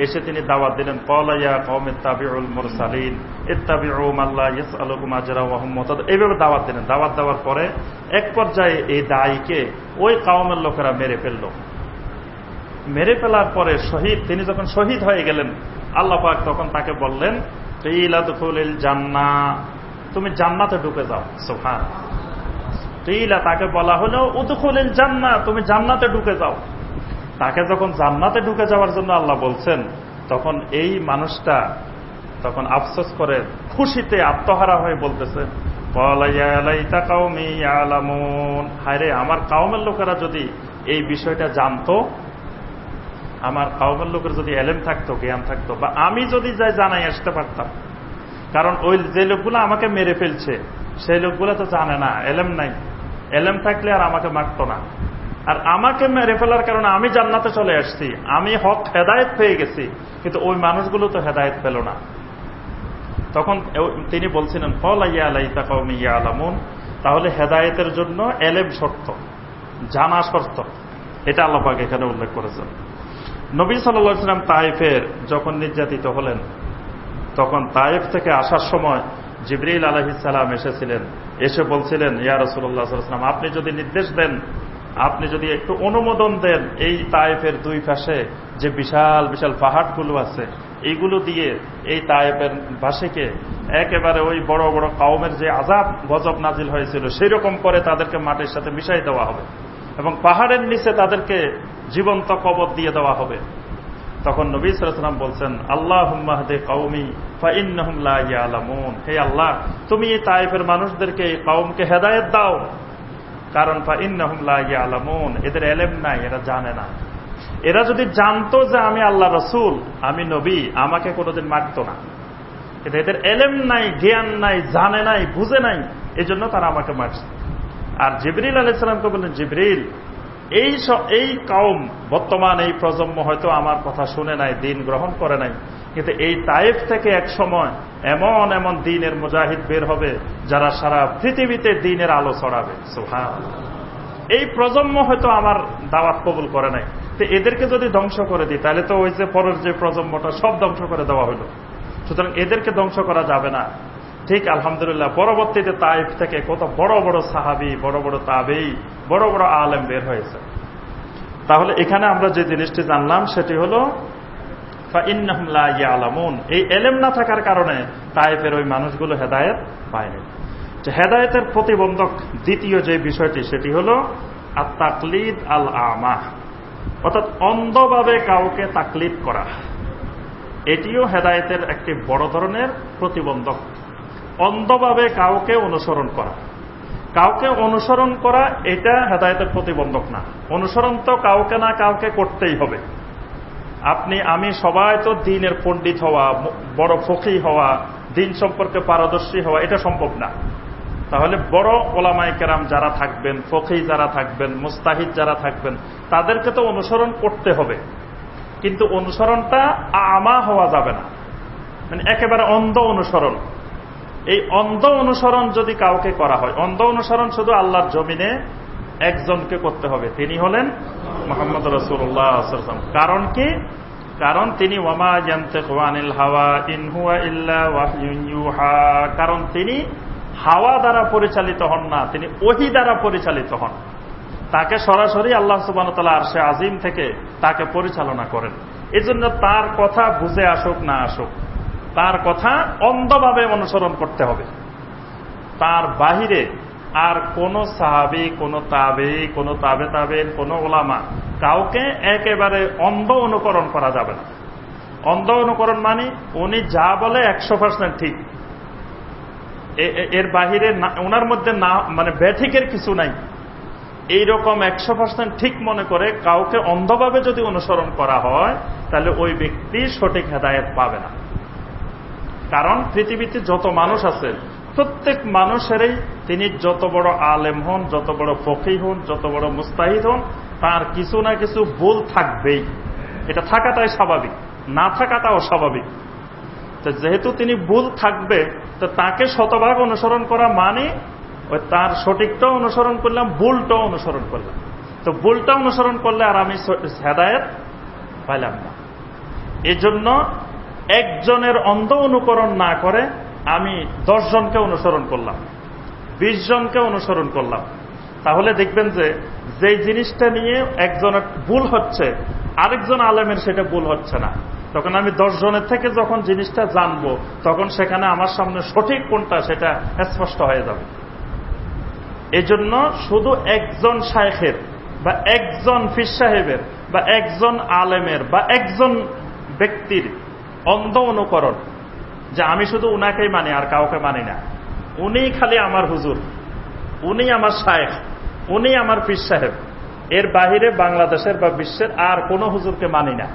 এসে তিনি দাওয়াত দিলেন, ক্বালা ইয়া কওমি ইত্তাবিউল মুরসালিন ইত্তাবিউ মান লা ইয়াসআলুকুম আজরা ওয়া হুম মুহতাদুন। এইভাবে দাওয়াত দিলেন। দাওয়াত দেওয়ার পরে এক পর্যায়ে এই দায়ীকে ওই কওমের লোকেরা মেরে ফেলল। মেরে ফেলার পরে শহীদ, তিনি যখন শহীদ হয়ে গেলেন, আল্লাহ পাক তখন তাকে বললেন, কিলা দুখুলিল জান্নাহ, তুমি জান্নাতে ঢুকে যাও। সুবহানাল্লাহ। কিলা, তাকে বলা হলো উদখুলিল জান্নাহ, তুমি জান্নাতে ঢুকে যাও। তাকে যখন জান্নাতে ঢুকে যাওয়ার জন্য আল্লাহ বলছেন, তখন এই মানুষটা তখন আফসোস করে খুশিতে আত্মহারা হয়ে বলতেছে, ক্বালা ইয়া লাইতা কওমি ইয়ালামুন, হায়রে আমার কওমের লোকেরা যদি এই বিষয়টা জানতো, আমার কওমের লোকের যদি এলেম থাকতো, জ্ঞান থাকতো, বা আমি যদি যাই জানাই আসতে পারতাম। কারণ ওই যে লোকগুলো আমাকে মেরে ফেলছে সেই লোকগুলো তো জানে না, এলেম নাই। এলেম থাকলে আর আমাকে মারতো না। আর আমাকে মেরে ফেলার কারণে আমি জান্নাতে চলে আসছি, আমি হক হেদায়েত পেয়ে গেছি, কিন্তু ওই মানুষগুলো তো হেদায়েত পেল না। তখন তিনি বলছিলেন, ক্বালা ইয়া লাইতা কওমি ইয়ালামুন, তাহলে হেদায়েতের জন্য এলেম শর্ত, জানা শর্ত। এটা আল্লাহ পাক এখানে উল্লেখ করেছেন। নবী সাল্লাল্লাহু আলাইহি ওয়াসাল্লাম তায়েফের যখন নির্যাতিত হলেন, তখন তায়েফ থেকে আসার সময় জিবরিল আলাইহিস সালাম এসেছিলেন। এসে বলছিলেন, ইয়া রাসূলুল্লাহ সাল্লাল্লাহু আলাইহি ওয়াসাল্লাম, আপনি যদি নির্দেশ দেন, আপনি যদি একটু অনুমোদন দেন, এই তায়েফের দুই পাশে যে বিশাল বিশাল পাহাড়গুলো আছে, এইগুলো দিয়ে এই তায়েফের বাসীকে একেবারে ওই বড় বড় কওমের যে আযাব গজব নাজিল হয়েছিল সেই রকম করে তাদেরকে মাটির সাথে মিশাই দেওয়া হবে এবং পাহাড়ের নিচে তাদেরকে জীবন্ত কবর দিয়ে দেওয়া হবে। তখন নবী সাল্লাল্লাহু আলাইহি ওয়াসাল্লাম বলছেন, আল্লাহুম্মা হদি কওমি ফাইন্নাহুম লা ইয়ালামুন, হে আল্লাহ, তুমি এই তায়েফের মানুষদেরকে, এই কওমকে হেদায়েত দাও, কারণ ফাইন্নাহুম লা ইয়ালামুন, এদের এলেম নাই, এরা জানে না। এরা যদি জানতো যে আমি আল্লাহ রাসূল, আমি নবী, আমাকে কোনোদিন মারতো না। কিন্তু এদের এলেম নাই, জ্ঞান নাই, জানে নাই, বুঝে নাই, এজন্য তারা আমাকে মারছে। আর জিবরিল আলাইহিস সালামকে বললেন, জিবরিল, এই কওম, বর্তমান এই প্রজন্ম হয়তো আমার কথা শুনে নাই, দিন গ্রহণ করে নাই, কিন্তু এই তায়েফ থেকে এক সময় এমন এমন দ্বীনের মুজাহিদ বের হবে যারা সারা পৃথিবীতে দ্বীনের আলো ছড়াবে। সুবহানাল্লাহ। এই প্রজন্ম হয়তো আমার দাওয়াত কবুল করে নাই, তো এদেরকে যদি ধ্বংস করে দিই তাহলে তো ওই যে পরের যে প্রজন্মটা সব ধ্বংস করে দেওয়া হলো। সুতরাং এদেরকে ধ্বংস করা যাবে না। ঠিক আলহামদুলিল্লাহ, পরবর্তীতে তায়েফ থেকে কত বড় বড় সাহাবী, বড় বড় তাবেঈ, বড় বড় আলেম বের হয়েছে। তাহলে এখানে আমরা যে জিনিসটি জানলাম সেটি হল ফাইন্নাহুম লা ইয়ালামুন, এই এলেম না থাকার কারণে তায়েফের ওই মানুষগুলো হেদায়েত পায়নি। যে হেদায়েতের প্রতিবন্ধক দ্বিতীয় যে বিষয়টি, সেটি হল আত-তাকলিদ আল আমা, অর্থাৎ অন্ধভাবে কাউকে তাকলিদ করা। এটিও হেদায়েতের একটি বড় ধরনের প্রতিবন্ধক। অন্ধভাবে কাউকে অনুসরণ করা, কাউকে অনুসরণ করা এটা হেদায়েতের প্রতিবন্ধক না। অনুসরণ তো কাউকে না কাউকে করতেই হবে। আমি সবাই তো দ্বীনের পণ্ডিত হওয়া, বড় ফকিহ হওয়া, দ্বীন সম্পর্কে পারদর্শী হওয়া এটা সম্ভব না। তাহলে বড় ওলামায়ে কেরাম যারা থাকবেন, ফকিহ যারা থাকবেন, মুস্তাহিদ যারা থাকবেন, তাদেরকে তো অনুসরণ করতে হবে, কিন্তু অনুসরণটা আমা হওয়া যাবে না, মানে একেবারে অন্ধ অনুসরণ। এই অন্ধ অনুসরণ যদি কাউকে করা হয়, অন্ধ অনুসরণ শুধু আল্লাহর জমিনে একজনকে করতে হবে, তিনি হলেন মুহাম্মদ রাসূলুল্লাহ সাল্লাল্লাহু আলাইহি ওয়াসাল্লাম। কারণ কি? কারণ তিনি ওয়ামা ইয়ানতিকু আনিল হাওয়া ইন হুয়া ইল্লা ওয়াহয়ুন ইউহা, কারণ তিনি হাওয়া দ্বারা পরিচালিত হন না, তিনি ওহী দ্বারা পরিচালিত হন। তাকে সরাসরি আল্লাহ সুবহানাহু ওয়া তাআলা আরশে আজিম থেকে তাকে পরিচালনা করেন। এজন্য তার কথা বুঝে আসুক না আসুক, তার কথা অন্ধভাবে অনুসরণ করতে হবে। তার বাহিরে আর কোন সাহাবী, কোন তাবেঈ, কোন তাবে তাবেঈন, কোন উলামা কাউকে একেবারে অন্ধ অনুকরণ করা যাবে না। অন্ধ অনুকরণ মানে উনি যা বলে 100% ঠিক, এর বাহিরে ওনার মধ্যে না মানে ব্যাঠিকের কিছু নাই, এইরকম 100% ঠিক মনে করে কাউকে অন্ধভাবে যদি অনুসরণ করা হয় তাহলে ওই ব্যক্তি সঠিক হেদায়েত পাবে না। কারণ পৃথিবীতে যত মানুষ আছে প্রত্যেক মানুষেরই তিনি যত বড় আলেম হন, যত বড় ফকিহ হন, যত বড় মুস্তাহিদ হন, তার কিছু না কিছু ভুল থাকবেই। এটা থাকাটাই স্বাভাবিক, না থাকাটাও স্বাভাবিক। তো যেহেতু তিনি ভুল থাকবে, তো তাকে শতভাগ অনুসরণ করা মানে ওই তার সঠিকটাও অনুসরণ করলাম, ভুলটাও অনুসরণ করলাম। তো ভুলটা অনুসরণ করলে আর আমি হেদায়েত পাইলাম না। এজন্য একজনের অন্ধ অনুকরণ না করে আমি 10 জনকে অনুসরণ করলাম, 20 জনকে অনুসরণ করলাম, তাহলে দেখবেন যে যেই জিনিসটা নিয়ে একজনের ভুল হচ্ছে আরেকজন আলেমের সেটা ভুল হচ্ছে না। তখন আমি 10 জনের থেকে যখন জিনিসটা জানবো তখন সেখানে আমার সামনে সঠিক কোনটা সেটা স্পষ্ট হয়ে যাবে। এজন্য শুধু একজন শায়েখের বা একজন পীর সাহেবের বা একজন আলেমের বা একজন ব্যক্তির অন্ধ অনুকরণ, যে আমি শুধু উনাকেই মানি আর কাউকে মানি না, উনি খালি আমার হুজুর, উনি আমার শায়েখ, উনি আমার পীর সাহেব, এর বাহিরে বাংলাদেশের বা বিশ্বের আর কোনো হুজুরকে মানি না,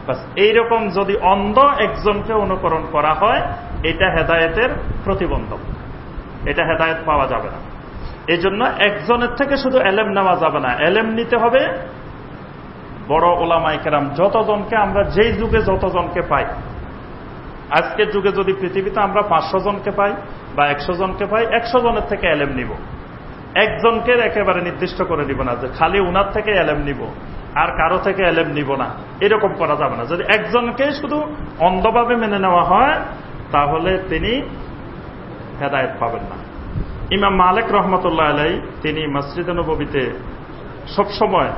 বাস এইরকম যদি অন্ধ একজনকে অনুকরণ করা হয় এটা হেদায়েতের প্রতিবন্ধক, এটা হেদায়েত পাওয়া যাবে না। এই জন্য একজনের থেকে শুধু এলেম নেওয়া যাবে না, এলেম নিতে হবে বড় ওলামায়ে কেরাম যতজনকে আমরা যেই যুগে যতজনকে পাই। আজকের যুগে যদি পৃথিবীতে আমরা 500 জনকে পাই বা 100 জনকে পাই, 100 জনের থেকে এলেম নিব, একজনকে একেবারে নির্দিষ্ট করে নিব না যে খালি উনার থেকে এলেম নিব আর কারো থেকে এলেম নিব না, এরকম করা যাবে না। যদি একজনকে শুধু অন্ধভাবে মেনে নেওয়া হয় তাহলে তিনি হেদায়েত পাবেন না। ইমাম মালিক রহমতুল্লাহ আলাইহি তিনি মসজিদে নববীতে সবসময়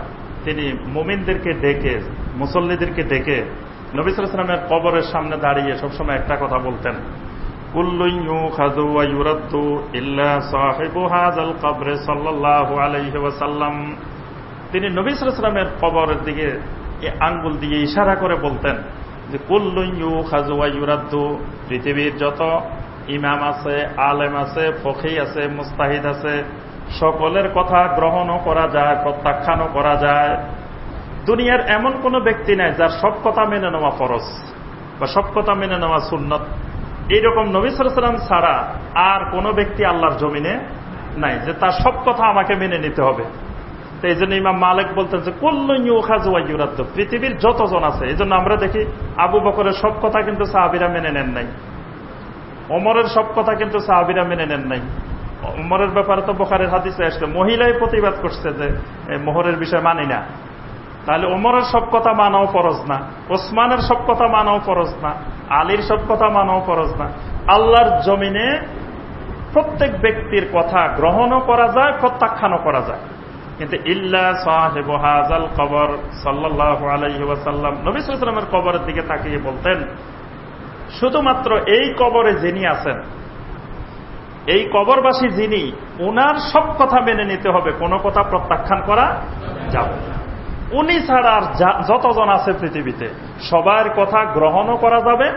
তিনি মুমিনদেরকে ডেকে, মুসল্লিদেরকে ডেকে নবী সাল্লাল্লাহু আলাইহি ওয়াসাল্লামের কবরের সামনে দাঁড়িয়ে সবসময় একটা কথা বলতেন, কুল্লুন ইউখাযু ওয়া ইউরাদ্দু ইল্লা সাহিবু হাযাল কবর সাল্লাল্লাহু আলাইহি ওয়াসাল্লাম। তিনি নবী সাল্লাল্লাহু আলাইহি ওয়াসাল্লামের কবরের দিকে আঙ্গুল দিয়ে ইশারা করে বলতেন যে কুল্লুন ইউখাযু ওয়া ইউরাদ্দু, পৃথিবীর যত ইমাম আছে, আলেম আছে, ফকিহ আছে, মুস্তাহিদ আছে, সকলের কথা গ্রহণও করা যায়, প্রত্যাখ্যানও করা যায়। দুনিয়ার এমন কোন ব্যক্তি নাই যার সব কথা মেনে নেওয়া ফরজ বা সব কথা মেনে নেওয়া সুন্নত। এইরকম নবী সাল্লাল্লাহু আলাইহি ওয়াসাল্লাম ছাড়া আর কোন ব্যক্তি আল্লাহর জমিনে নাই যে তার সব কথা আমাকে মেনে নিতে হবে। তো এই জন্য ইমাম মালিক বলতেন যে কুল্লুন ইউখাযু ওয়া ইউরাদ্দু, পৃথিবীর যতজন আছে। এই জন্য আমরা দেখি আবু বকরের সব কথা কিন্তু সাহাবীরা মেনে নেন নাই, ওমরের সব কথা কিন্তু সাহাবীরা মেনে নেন নাই। ওমরের ব্যাপারে তো বুখারীর হাদিসে আসছে মহিলাই প্রতিবাদ করছে যে মোহরের বিষয় মানি না, তাহলে ওমরের সব কথা মানাও ফরজ না, ওসমানের সব কথা মানাও ফরজ না, আলীর সব কথা মানাও ফরজ না। আল্লাহর জমিনে প্রত্যেক ব্যক্তির কথা গ্রহণও করা যায়, প্রত্যাখ্যানও করা যায়, কিন্তু ইল্লা সাহিবু হাযাল কবর সাল্লাল্লাহু আলাইহি ওয়াসাল্লাম। নবী সাল্লাল্লাহু আলাইহি ওয়াসাল্লামের কবরের দিকে তাকিয়ে বলতেন, শুধুমাত্র এই কবরে যিনি আছেন, এই কবরবাসী যিনি, ওনার সব কথা মেনে নিতে হবে, কোনো কথা প্রত্যাখ্যান করা যাবে না। উনি ছাড়া আর যতজন আছে পৃথিবীতে সবার কথা গ্রহণও করা যাবে,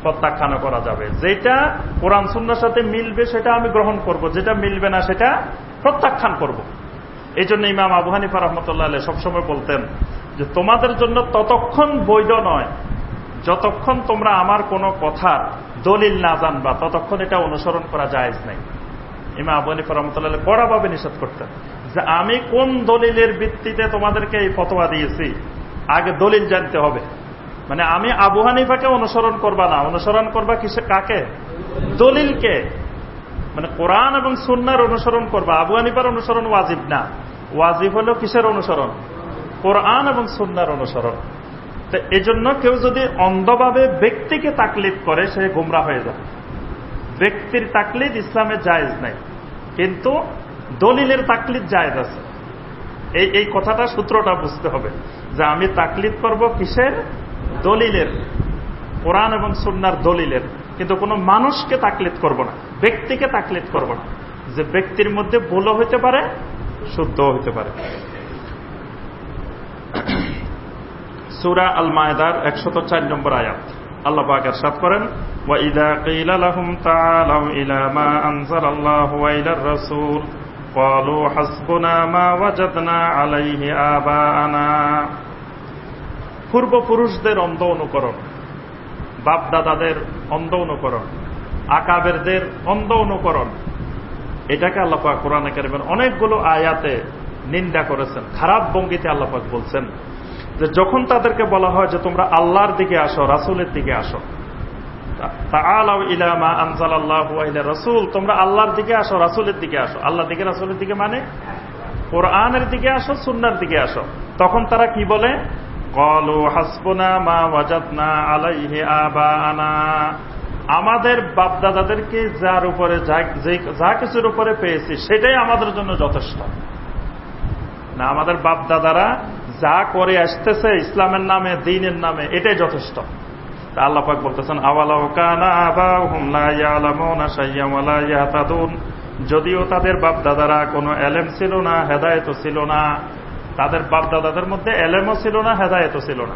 প্রত্যাখ্যানও করা যাবে। যেটা কোরআন সুন্নাহর সাথে মিলবে সেটা আমি গ্রহণ করব, যেটা মিলবে না সেটা প্রত্যাখ্যান করব। এই জন্য ইমাম আবু হানিফা রাহমাতুল্লাহ আলাইহি সবসময় বলতেন যে তোমাদের জন্য ততক্ষণ বৈধ নয় যতক্ষণ তোমরা আমার কোনো কথার দলিল না জানবা, ততক্ষণ এটা অনুসরণ করা জায়েজ নাই। ইমাম আবু হানিফা রাহমাতুল্লাহ আলাইহি কড়াভাবে নিষেধ করতেন যে আমি কোন দলিলের ভিত্তিতে তোমাদেরকে এই ফতোয়া দিয়েছি, আগে দলিল জানতে হবে। মানে আমি আবু হানিফাকে অনুসরণ করবা না, অনুসরণ করবা কিসে, কাকে? দলিলকে। মানে কোরআন এবং সুন্নাহর অনুসরণ করবা, আবু হানিফার অনুসরণ ওয়াজিব না। ওয়াজিব হলো কিসের অনুসরণ? কোরআন এবং সুন্নাহর অনুসরণ। তো এজন্য কেউ যদি অন্ধভাবে ব্যক্তিকে তাকলিদ করে সে গোমরা হয়ে যায়। ব্যক্তির তাকলিদ ইসলামে জায়েজ নাই, কিন্তু দলিলের তাকলিদ জায়েজ আছে। এই কথাটা সূত্রটা বুঝতে হবে যে আমি তাকলিদ করব কিসের? দলিলের, কোরআন এবং সুন্নাহর দলিলের, কিন্তু কোনো মানুষকে তাকলিদ করব না, ব্যক্তিকে তাকলিদ করব না। যে ব্যক্তির মধ্যে ভুলও হইতে পারে, শুদ্ধও হইতে পারে। সূরা আল মায়েদার 104 নম্বর আয়াত আল্লাহ পাক ইরশাদ করেন, ওয়া ইযা কিলা লাহুম তাআলাউ ইলা মা আনজালাল্লাহু ওয়া ইলার রাসূল ক্বালু হাসবুনা মা ওয়াজাদনা আলাইহি আবাআনা। পূর্বপুরুষদের অন্ধ অনুকরণ, বাপ দাদাদের অন্ধ অনুকরণ, আকাবেরদের অন্ধ অনুকরণ, এটাকে আল্লাহ পাক কোরআনে কারিমের অনেকগুলো আয়াতে নিন্দা করেছেন। খারাপ ভঙ্গিতে আল্লাহ পাক বলছেন যে যখন তাদেরকে বলা হয় যে তোমরা আল্লাহর দিকে আসো, রাসূলের দিকে আসো, তাআলাউ ইলা মা আনজালাল্লাহু ওয়া ইলা রাসূল, তোমরা আল্লাহর দিকে আসো, রাসূলের দিকে আসো। আল্লাহর দিকে, রাসূলের দিকে মানে কোরআনের দিকে আসো, সুন্নাহর দিকে আসো। তখন তারা কি বলে? ক্বালু হাসবুনা মা ওয়াজাদনা আলাইহি আবাআনা, আমাদের বাপদাদাদেরকে যার উপরে যা কিছুর উপরে পেয়েছি সেটাই আমাদের জন্য যথেষ্ট। না, আমাদের বাপদাদারা যা করে আসতেছে ইসলামের নামে, দ্বীনের নামে, এটাই যথেষ্ট। আল্লাহ পাক বলতেছেন, আওয়ালাউ কানা আবাহুম লা ইয়ালামুনা শাইয়্যান ওয়া লা ইয়াহতাদুন, যদিও তাদের বাপদাদারা কোনো এলেম ছিল না, হেদায়েতও ছিল না। তাদের বাপদাদাদের মধ্যে এলেমও ছিল না, হেদায়েতও ছিল না।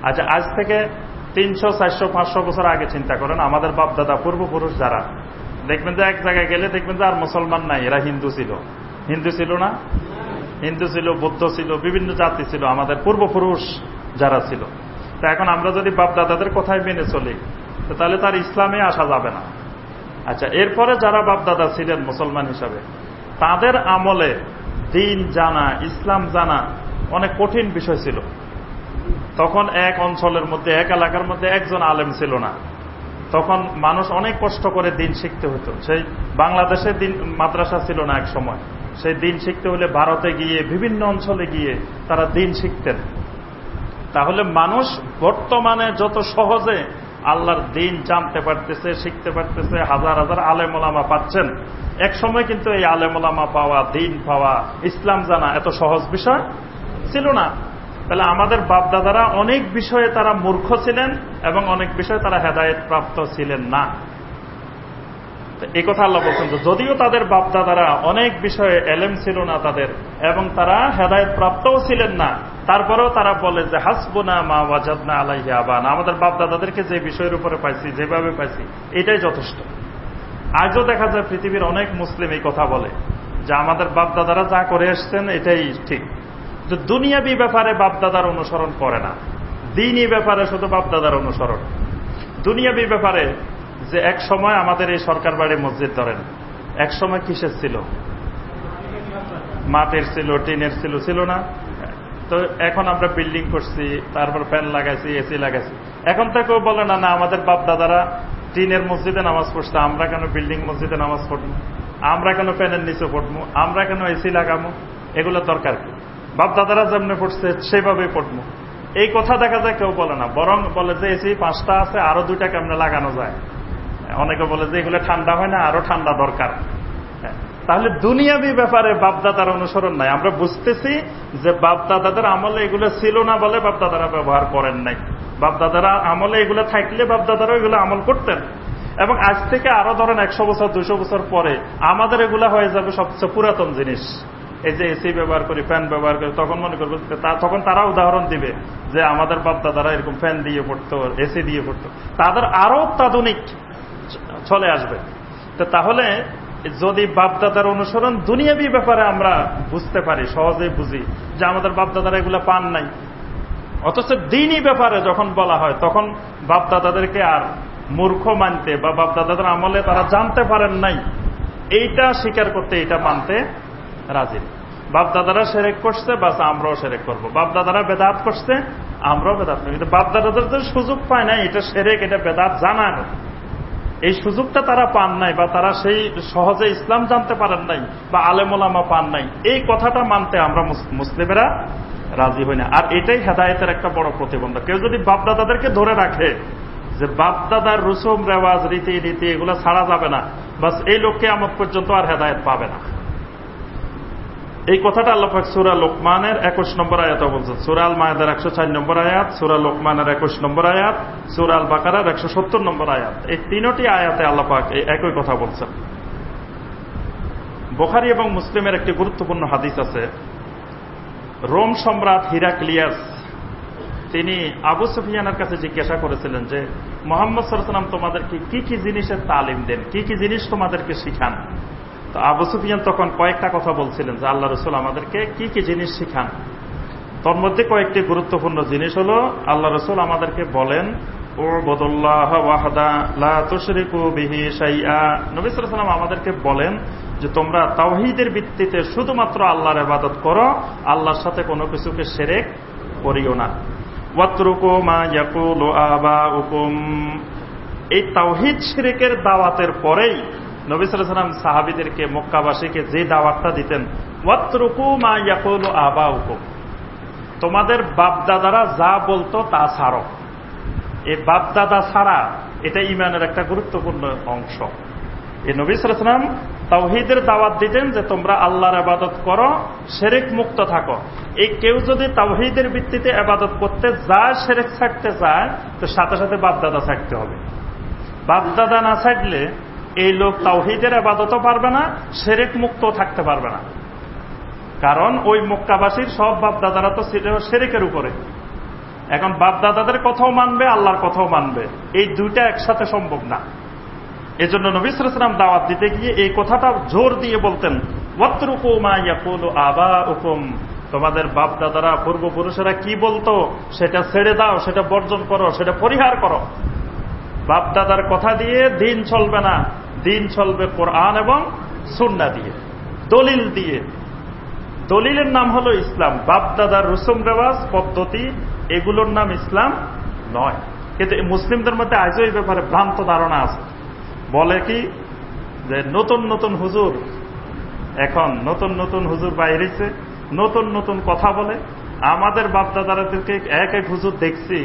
আচ্ছা, আজ থেকে 300, 400, 500 বছর আগে চিন্তা করেন, আমাদের বাপদাদা পূর্বপুরুষ যারা, দেখবেন যে এক জায়গায় গেলে দেখবেন যে আর মুসলমান নাই, এরা হিন্দু ছিল। হিন্দু ছিল না? হিন্দু ছিল, বৌদ্ধ ছিল, বিভিন্ন জাতি ছিল আমাদের পূর্বপুরুষ যারা ছিল। তা এখন আমরা যদি বাপদাদাদের কথাই মেনে চলি, তাহলে তার ইসলামে আসা যাবে না। আচ্ছা, এরপরে যারা বাপদাদা ছিলেন মুসলমান হিসাবে, তাদের আমলে দ্বীন জানা, ইসলাম জানা অনেক কঠিন বিষয় ছিল। তখন এক অঞ্চলের মধ্যে, এক এলাকার মধ্যে একজন আলেম ছিল না। তখন মানুষ অনেক কষ্ট করে দ্বীন শিখতে হতো। সেই বাংলাদেশে দ্বীন মাদ্রাসা ছিল না এক সময়। সেই দ্বীন শিখতে হলে ভারতে গিয়ে, বিভিন্ন অঞ্চলে গিয়ে তারা দ্বীন শিখতেন। তাহলে মানুষ বর্তমানে যত সহজে আল্লাহর দ্বীন জানতে পারতেছে, শিখতে পারতেছে, হাজার হাজার আলেম ওলামা পাচ্ছেন, এক সময় কিন্তু এই আলেম ওলামা পাওয়া, দ্বীন পাওয়া, ইসলাম জানা এত সহজ বিষয় ছিল না। তাহলে আমাদের বাপদাদারা অনেক বিষয়ে তারা মূর্খ ছিলেন এবং অনেক বিষয়ে তারা হেদায়েত প্রাপ্ত ছিলেন না। এই কথা আল্লাহ বলছেন যে যদিও তাদের বাপদাদারা অনেক বিষয়ে এলেম ছিল না তাদের, এবং তারা হেদায়েত প্রাপ্তও ছিলেন না, তারপরেও তারা বলে যে হাসবুনা মা ওয়াজাদনা আলাইহি আবানা, আমাদের বাপদাদাদেরকে যে বিষয়ের উপরে পাইছি, যেভাবে পাইছি, এটাই যথেষ্ট। আজও দেখা যায় পৃথিবীর অনেক মুসলিম এই কথা বলে যে আমাদের বাপদাদারা যা করে এসছেন এটাই ঠিক। যে দুনিয়াবি ব্যাপারে বাপদাদার অনুসরণ করে না, দ্বীনি ব্যাপারে শুধু বাপদাদার অনুসরণ। দুনিয়াবি ব্যাপারে যে এক সময় আমাদের এই সরকার বাড়ি মসজিদ ধরেন, এক সময় কিসের ছিল? মাটির ছিল, টিনের ছিল, ছিল না? তো এখন আমরা বিল্ডিং করছি, তারপর ফ্যান লাগাইছি, এসি লাগাইছি। এখন থেকেও বলে না, না আমাদের বাপ দাদারা টিনের মসজিদে নামাজ পড়ছে, আমরা কেন বিল্ডিং মসজিদে নামাজ পড়বো? আমরা কেন ফ্যানের নিচে পড়বো? আমরা কেন এসি লাগাবো? এগুলোর দরকার কি? বাপ দাদারা যেমনি পড়ছে সেইভাবেই পড়বো। এই কথা দেখা যায় কেউ বলে না, বরং বলে যে এসি 5টা আছে, আরো 2টা কেমনে লাগানো যায়। অনেকে বলে যে এগুলো ঠান্ডা হয় না, আরো ঠান্ডা দরকার। তাহলে দুনিয়াবি ব্যাপারে বাপদাদার অনুসরণ নাই। আমরা বুঝতেছি যে বাপদাদাদের আমলে এগুলো ছিল না বলে বাপদাদারা ব্যবহার করেন নাই। বাপদাদারা আমলে এগুলো থাকলে বাপদাদারা এগুলো আমল করতেন। এবং আজ থেকে আরো ধরেন 100 বছর 200 বছর পরে আমাদের এগুলা হয়ে যাবে সবচেয়ে পুরাতন জিনিস। এই যে এসি ব্যবহার করি, ফ্যান ব্যবহার করি, তখন মনে করবো, তখন তারা উদাহরণ দিবে যে আমাদের বাপদাদারা এরকম ফ্যান দিয়ে পড়তো, এসি দিয়ে পড়তো। তাদের আরো অত্যাধুনিক চলে আসবে। তো তাহলে যদি বাপদাদার অনুসরণ দুনিয়াবি ব্যাপারে আমরা বুঝতে পারি, সহজেই বুঝি যে আমাদের বাপদাদারা এগুলো পান নাই, অথচ দ্বীনি ব্যাপারে যখন বলা হয় তখন বাপদাদাদেরকে আর মূর্খ মানতে বা বাপদাদাদের আমলে তারা জানতে পারেন নাই এইটা স্বীকার করতে, এটা মানতে রাজি। বাপদাদারা শিরক করছে, বাস আমরাও শিরক করবো। বাপদাদারা বেদাত করছে, আমরাও বেদাত করবো। কিন্তু বাপদাদাদের তো সুযোগ পায় না এটা শিরক, এটা বেদাত জানার। এই সুযোগটা তারা পান নাই, বা তারা সেই সহজে ইসলাম জানতে পারেন নাই, বা আলেম ওলামা পান নাই, এই কথাটা মানতে আমরা মুসলিমেরা রাজি হই না। আর এটাই হেদায়েতের একটা বড় প্রতিবন্ধক। কেউ যদি বাপদাদাদেরকে ধরে রাখে যে বাপদাদার রুসুম রেওয়াজ রীতি নীতি এগুলো ছাড়া যাবে না, বাস এই লোককে কিয়ামত পর্যন্ত আর হেদায়েত পাবে না। এই কথাটা আল্লাহ পাক সূরা লোকমানের 21 নম্বর আয়াতে বলছেন, সূরা আল মায়েদার 104 নম্বর আয়াত, সূরা লোকমানের 21 নম্বর আয়াত, সূরা আল বাকারার 170 নম্বর আয়াত। এই তিনটি আয়াতে আল্লাহ পাক এই একই কথা বলছেন। বুখারী এবং মুসলিমের একটি গুরুত্বপূর্ণ হাদিস আছে। রোম সম্রাট হিরাক্লিয়াস তিনি আবু সুফিয়ানের কাছে জিজ্ঞাসা করেছিলেন যে মুহাম্মদ সাল্লাল্লাহু আলাইহি ওয়াসাল্লাম তোমাদেরকে কি কি জিনিসের তালিম দেন, কি কি জিনিস তোমাদেরকে শিখান। তো আবু সুফিয়ান তখন কয়েকটা কথা বলছিলেন যে আল্লাহ রাসূল আমাদেরকে কি কি জিনিস শিখান। তোর মধ্যে কয়েকটি গুরুত্বপূর্ণ জিনিস হলো, আল্লাহ রাসূল আমাদেরকে বলেন উবুদুল্লাহ ওয়াহদা লা তুশরিকু বিহি শাইআ। নবী সাল্লাল্লাহু আলাইহি ওয়াসাল্লাম আমাদেরকে বলেন যে তোমরা তাওহীদের ভিত্তিতে শুধুমাত্র আল্লাহর ইবাদত করো, আল্লাহর সাথে কোনো কিছুকে শিরক করিও না। ওয়াতরুকু মা ইয়াকুলু আবাউকুম। এই তাওহীদ শিরকের দাওয়াতের পরেই নবী সাল্লাল্লাহু আলাইহি ওয়াসাল্লাম সাহাবীদেরকে, মক্কাবাসীকে যে দাওয়াতটা দিতেন, ওয়াতরুকু মা ইয়াকুলু আবাউকুম, তোমাদের বাপদাদারা যা বলতো তা ছাড়ো। এই বাপদাদা ছাড়া এটা ঈমানের একটা গুরুত্বপূর্ণ অংশ। এই নবী সাল্লাল্লাহু আলাইহি ওয়াসাল্লাম তাওহীদের দাওয়াত দিতেন যে তোমরা আল্লাহর ইবাদত করো, শিরক মুক্ত থাকো। এই কেউ যদি তাওহীদের ভিত্তিতে ইবাদত করতে যায়, শিরক ছাড়তে চায়, তো সাথে সাথে বাপদাদা ছাড়তে হবে। বাপদাদা না ছাড়লে এই লোক তাওহীদের ইবাদতও পারবে না, শিরক মুক্ত থাকতে পারবে না। কারণ ওই মক্কাবাসীর সব বাপদাদারা তো ছিল শিরকের উপরে। এখন বাপদাদাদের কথাও মানবে, আল্লাহর কথাও মানবে, এই দুইটা একসাথে সম্ভব না। এজন্য নবী সাল্লাল্লাহু আলাইহি ওয়াসাল্লাম দাওয়াত দিতে গিয়ে এই কথাটা জোর দিয়ে বলতেন, ওয়াতরুকু মা ইয়াকুলু আবাউকুম, তোমাদের বাপদাদারা পূর্বপুরুষেরা কি বলতো সেটা ছেড়ে দাও, সেটা বর্জন করো, সেটা পরিহার করো। বাপদাদার কথা দিয়ে দিন চলবে না, দিন চলবে কোরআন এবং সুন্নাহ দিয়ে, দলিল দিয়ে। দলিলের নাম হলো ইসলাম। বাপদাদার রসুম রেওয়াজ পদ্ধতি এগুলোর নাম ইসলাম নয়। কিন্তু মুসলিমদের মধ্যে আজও এই ব্যাপারে ভ্রান্ত ধারণা আছে। বলে কি যে নতুন নতুন হুজুর, এখন নতুন নতুন হুজুর বাইরেছে, নতুন নতুন কথা বলে। আমাদের বাপদাদাদেরকে এক এক হুজুর দেখছি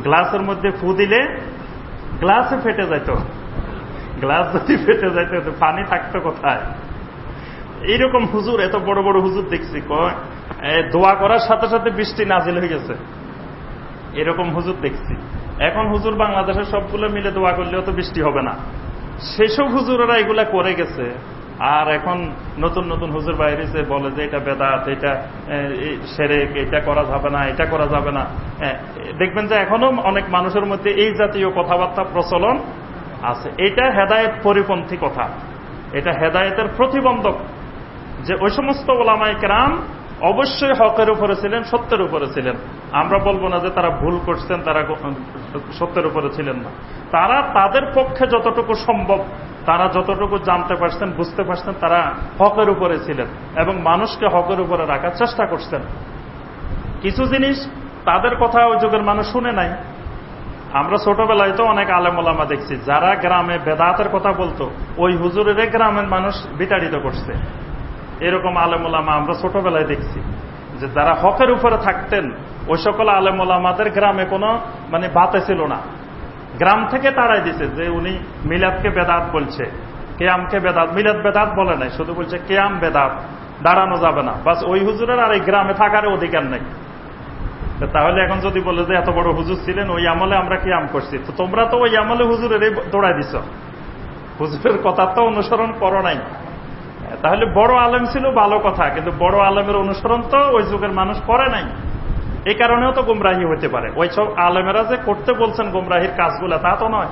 গ্লাসের মধ্যে ফু দিলে গ্লাসে ফেটে যেত। গ্লাস যদি ফেটে যেত তো পানি থাকতো কোথায়? এইরকম হুজুর, এত বড় বড় হুজুর দেখছি, দোয়া করার সাথে সাথে বৃষ্টি নাজিল হয়ে গেছে, এরকম হুজুর দেখছি। এখন হুজুর বাংলাদেশের সবগুলো মিলে দোয়া করলেও তো বৃষ্টি হবে না। সেসব হুজুরেরা এগুলা করে গেছে, আর এখন নতুন নতুন হুজুর বাইরেছে, বলে যে এটা বেদাত, এটা শিরক, এটা করা যাবে না, এটা করা যাবে না। দেখবেন যে এখনো অনেক মানুষের মধ্যে এই জাতীয় কথাবার্তা প্রচলন আছে। এটা হেদায়েত পরিপন্থী কথা, এটা হেদায়েতের প্রতিবন্ধক। যে ওই সমস্ত ওলামায়ে কেরাম অবশ্যই হকের উপরে ছিলেন, সত্যের উপরে ছিলেন। আমরা বলবো না যে তারা ভুল করছেন, তারা সত্যের উপরে ছিলেন না। তারা তাদের পক্ষে যতটুকু সম্ভব, তারা যতটুকু জানতে পারছেন, বুঝতে পারছেন, তারা হকের উপরে ছিলেন এবং মানুষকে হকের উপরে রাখার চেষ্টা করছেন। কিছু জিনিস তাদের কথা ওই যুগের মানুষ শুনে নাই। আমরা ছোটবেলায় তো অনেক আলেম ওলামা দেখছি যারা গ্রামে বেদাতের কথা বলতো, ওই হুজুরের গ্রামের মানুষ বিতাড়িত করছে। এরকম আলেম ওলামা আমরা ছোটবেলায় দেখছি, যে যারা হকের উপরে থাকতেন ওই সকল আলেম ওলামাদের গ্রামে কোনো বাতে ছিল না। গ্রাম থেকে তাড়াই দিছে যে উনি মিলাদকে বেদাত বলছে, কেয়ামকে বেদাত। মিলাদ বেদাত বলে নাই, শুধু বলছে কেয়াম বেদাত, দাঁড়ানো যাবে না। বাস ওই হুজুরের আর এই গ্রামে থাকার অধিকার নেই। তাহলে এখন যদি বলে যে এত বড় হুজুর ছিলেন, ওই আমলে আমরা কিয়াম করছি, তো তোমরা তো ওই আমলে হুজুরের দৌড়াই দিছ, হুজুরের কথা তো অনুসরণ করো নাই। তাহলে বড় আলেম ছিল ভালো কথা, কিন্তু বড় আলেমের অনুসরণ তো ওই যুগের মানুষ করে নাই। এই কারণেও তো গুমরাহি হতে পারে। ওই সব আলেমেরা যে করতে বলছেন গুমরাহির কাজগুলা, তা তো নয়।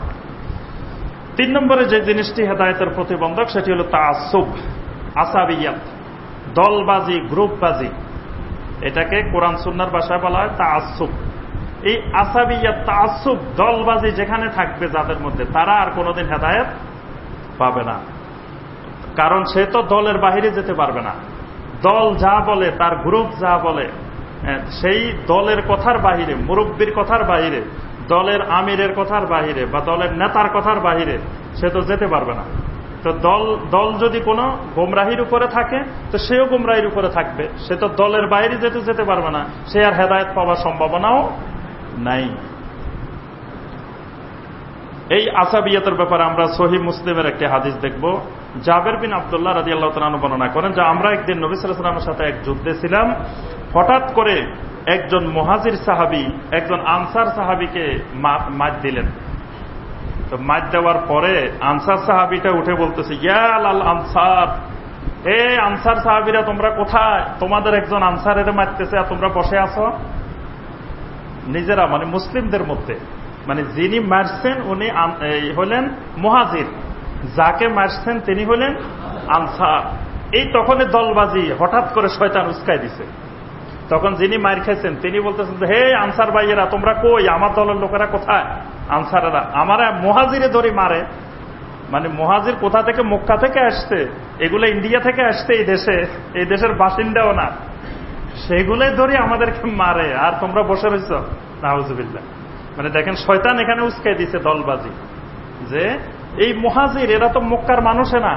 3 নম্বরে যে জিনিসটি হেদায়েতের প্রতিবন্ধক সেটি হল তাআসসুব, আসাবিয়াত, দলবাজি, গ্রুপবাজি। এটাকে কোরআন সুন্নাহর ভাষায় বলা হয় তাআসসুব। এই আসাবিয়াত, তাআসসুব, দলবাজি যেখানে থাকবে যাদের মধ্যে, তারা আর কোনোদিন হেদায়েত পাবে না। কারণ সে তো দলের বাহিরে যেতে পারবে না। দল যা বলে, তার গ্রুপ যা বলে, সেই দলের কথার বাহিরে, মুরব্বীর কথার বাহিরে দলের আমিরের কথার বাহিরে বা দলের নেতার কথার বাহিরে সে তো যেতে পারবে না। তো দল যদি কোনো গোমরাহির উপরে থাকে তো সেও গোমরাহির উপরে থাকবে, সে তো দলের বাইরে যেতে পারবে না, সে আর হেদায়েত পাওয়ার সম্ভাবনাও নাই। এই আসাবিয়তের ব্যাপারে আমরা সহিহ মুসলিমের একটি হাদিস দেখব। জাবের বিন আব্দুল্লাহ রাদিয়াল্লাহু তাআলা বর্ণনা করেন যে আমরা একদিন নবী সাল্লাল্লাহু আলাইহি ওয়াসাল্লামের সাথে এক যুদ্ধে ছিলাম। হঠাৎ করে একজন মুহাজির সাহাবী একজন আনসার সাহাবীকে মার দিলেন। তো মার দেওয়ার পরে আনসার সাহাবীটা উঠে বলতেছে, ইয়া লাল আনসার, এ আনসার সাহাবীরা তোমরা কোথায়? তোমাদের একজন আনসারের মারতেছে আর তোমরা বসে আছো। নিজেরা মানে মুসলিমদের মধ্যে, মানে যিনি মারছেন উনি হলেন মুহাজির, যাকে মারছেন তিনি হলেন আনসার। এই তখনই দলবাজি হঠাৎ করে শয়তান উস্কাই দিছে। তখন যিনি মার খাইছেন তিনি বলতেছেন যে, হে আনসার ভাইয়েরা তোমরা কই? আমার দলের লোকেরা কোথায়? আনসারেরা আমারা মুহাজিরে ধরে মারে। মানে মুহাজির কোথা থেকে? মক্কা থেকে আসছে, এগুলো ইন্ডিয়া থেকে আসছে, এই দেশের বাসিন্দাও না, সেগুলোই ধরে আমাদেরকে মারে, আর তোমরা বসে রয়েছ। নাউজুবিল্লাহ। মানে দেখেন শয়তান এখানে উস্কাই দিছে দলবাজি, যে এই মুহাজির এরা তো মক্কার মানুষে না,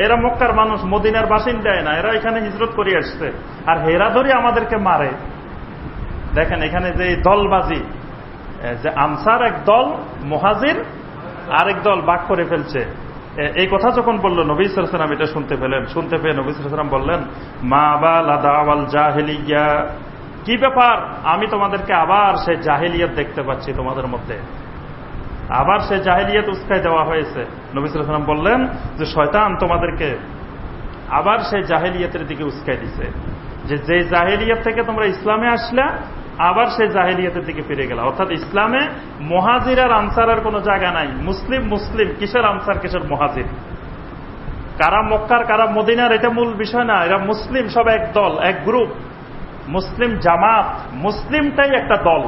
এরা মক্কার মানুষ, মদিনার বাসিন্দায় না, এরা এখানে হিজরত করে আসছে, আর হেরা ধরে আমাদেরকে মারে। দেখেন এখানে যে দলবাজি, যে আনসার এক দল, মুহাজির আরেক দল ভাগ করে ফেলছে। এই কথা যখন বললো নবী সাল্লাল্লাহু আলাইহি ওয়াসাল্লাম এটা শুনতে পেয়ে নবী সাল্লাল্লাহু আলাইহি ওয়াসাল্লাম বললেন, মা বালা দাওয়াল জাহেলিয়া, কি ব্যাপার? আমি তোমাদেরকে আবার সেই জাহেলিয়াত দেখতে পাচ্ছি তোমাদের মধ্যে, আবার সেই জাহেলিয়াত উস্কাই দেওয়া হয়েছে। নবী সাল্লাল্লাহু আলাইহি ওয়াসাল্লাম বললেন যে শয়তান তোমাদেরকে আবার সেই জাহেলিয়াতের দিকে উস্কাই দিছে, যে জাহেলিয়াত থেকে তোমরা ইসলামে আসলে আবার সেই জাহেলিয়াতের দিকে ফিরে গেল। অর্থাৎ ইসলামে মুহাজির আর আনসারের কোনো জায়গা নাই। মুসলিম কিসের আনসার কিসের মুহাজির, কারা মক্কার কারা মদিনার এটা মূল বিষয় না, এরা মুসলিম, সব এক দল, এক গ্রুপ, মুসলিম জামাত, মুসলিমটাই একটা দল।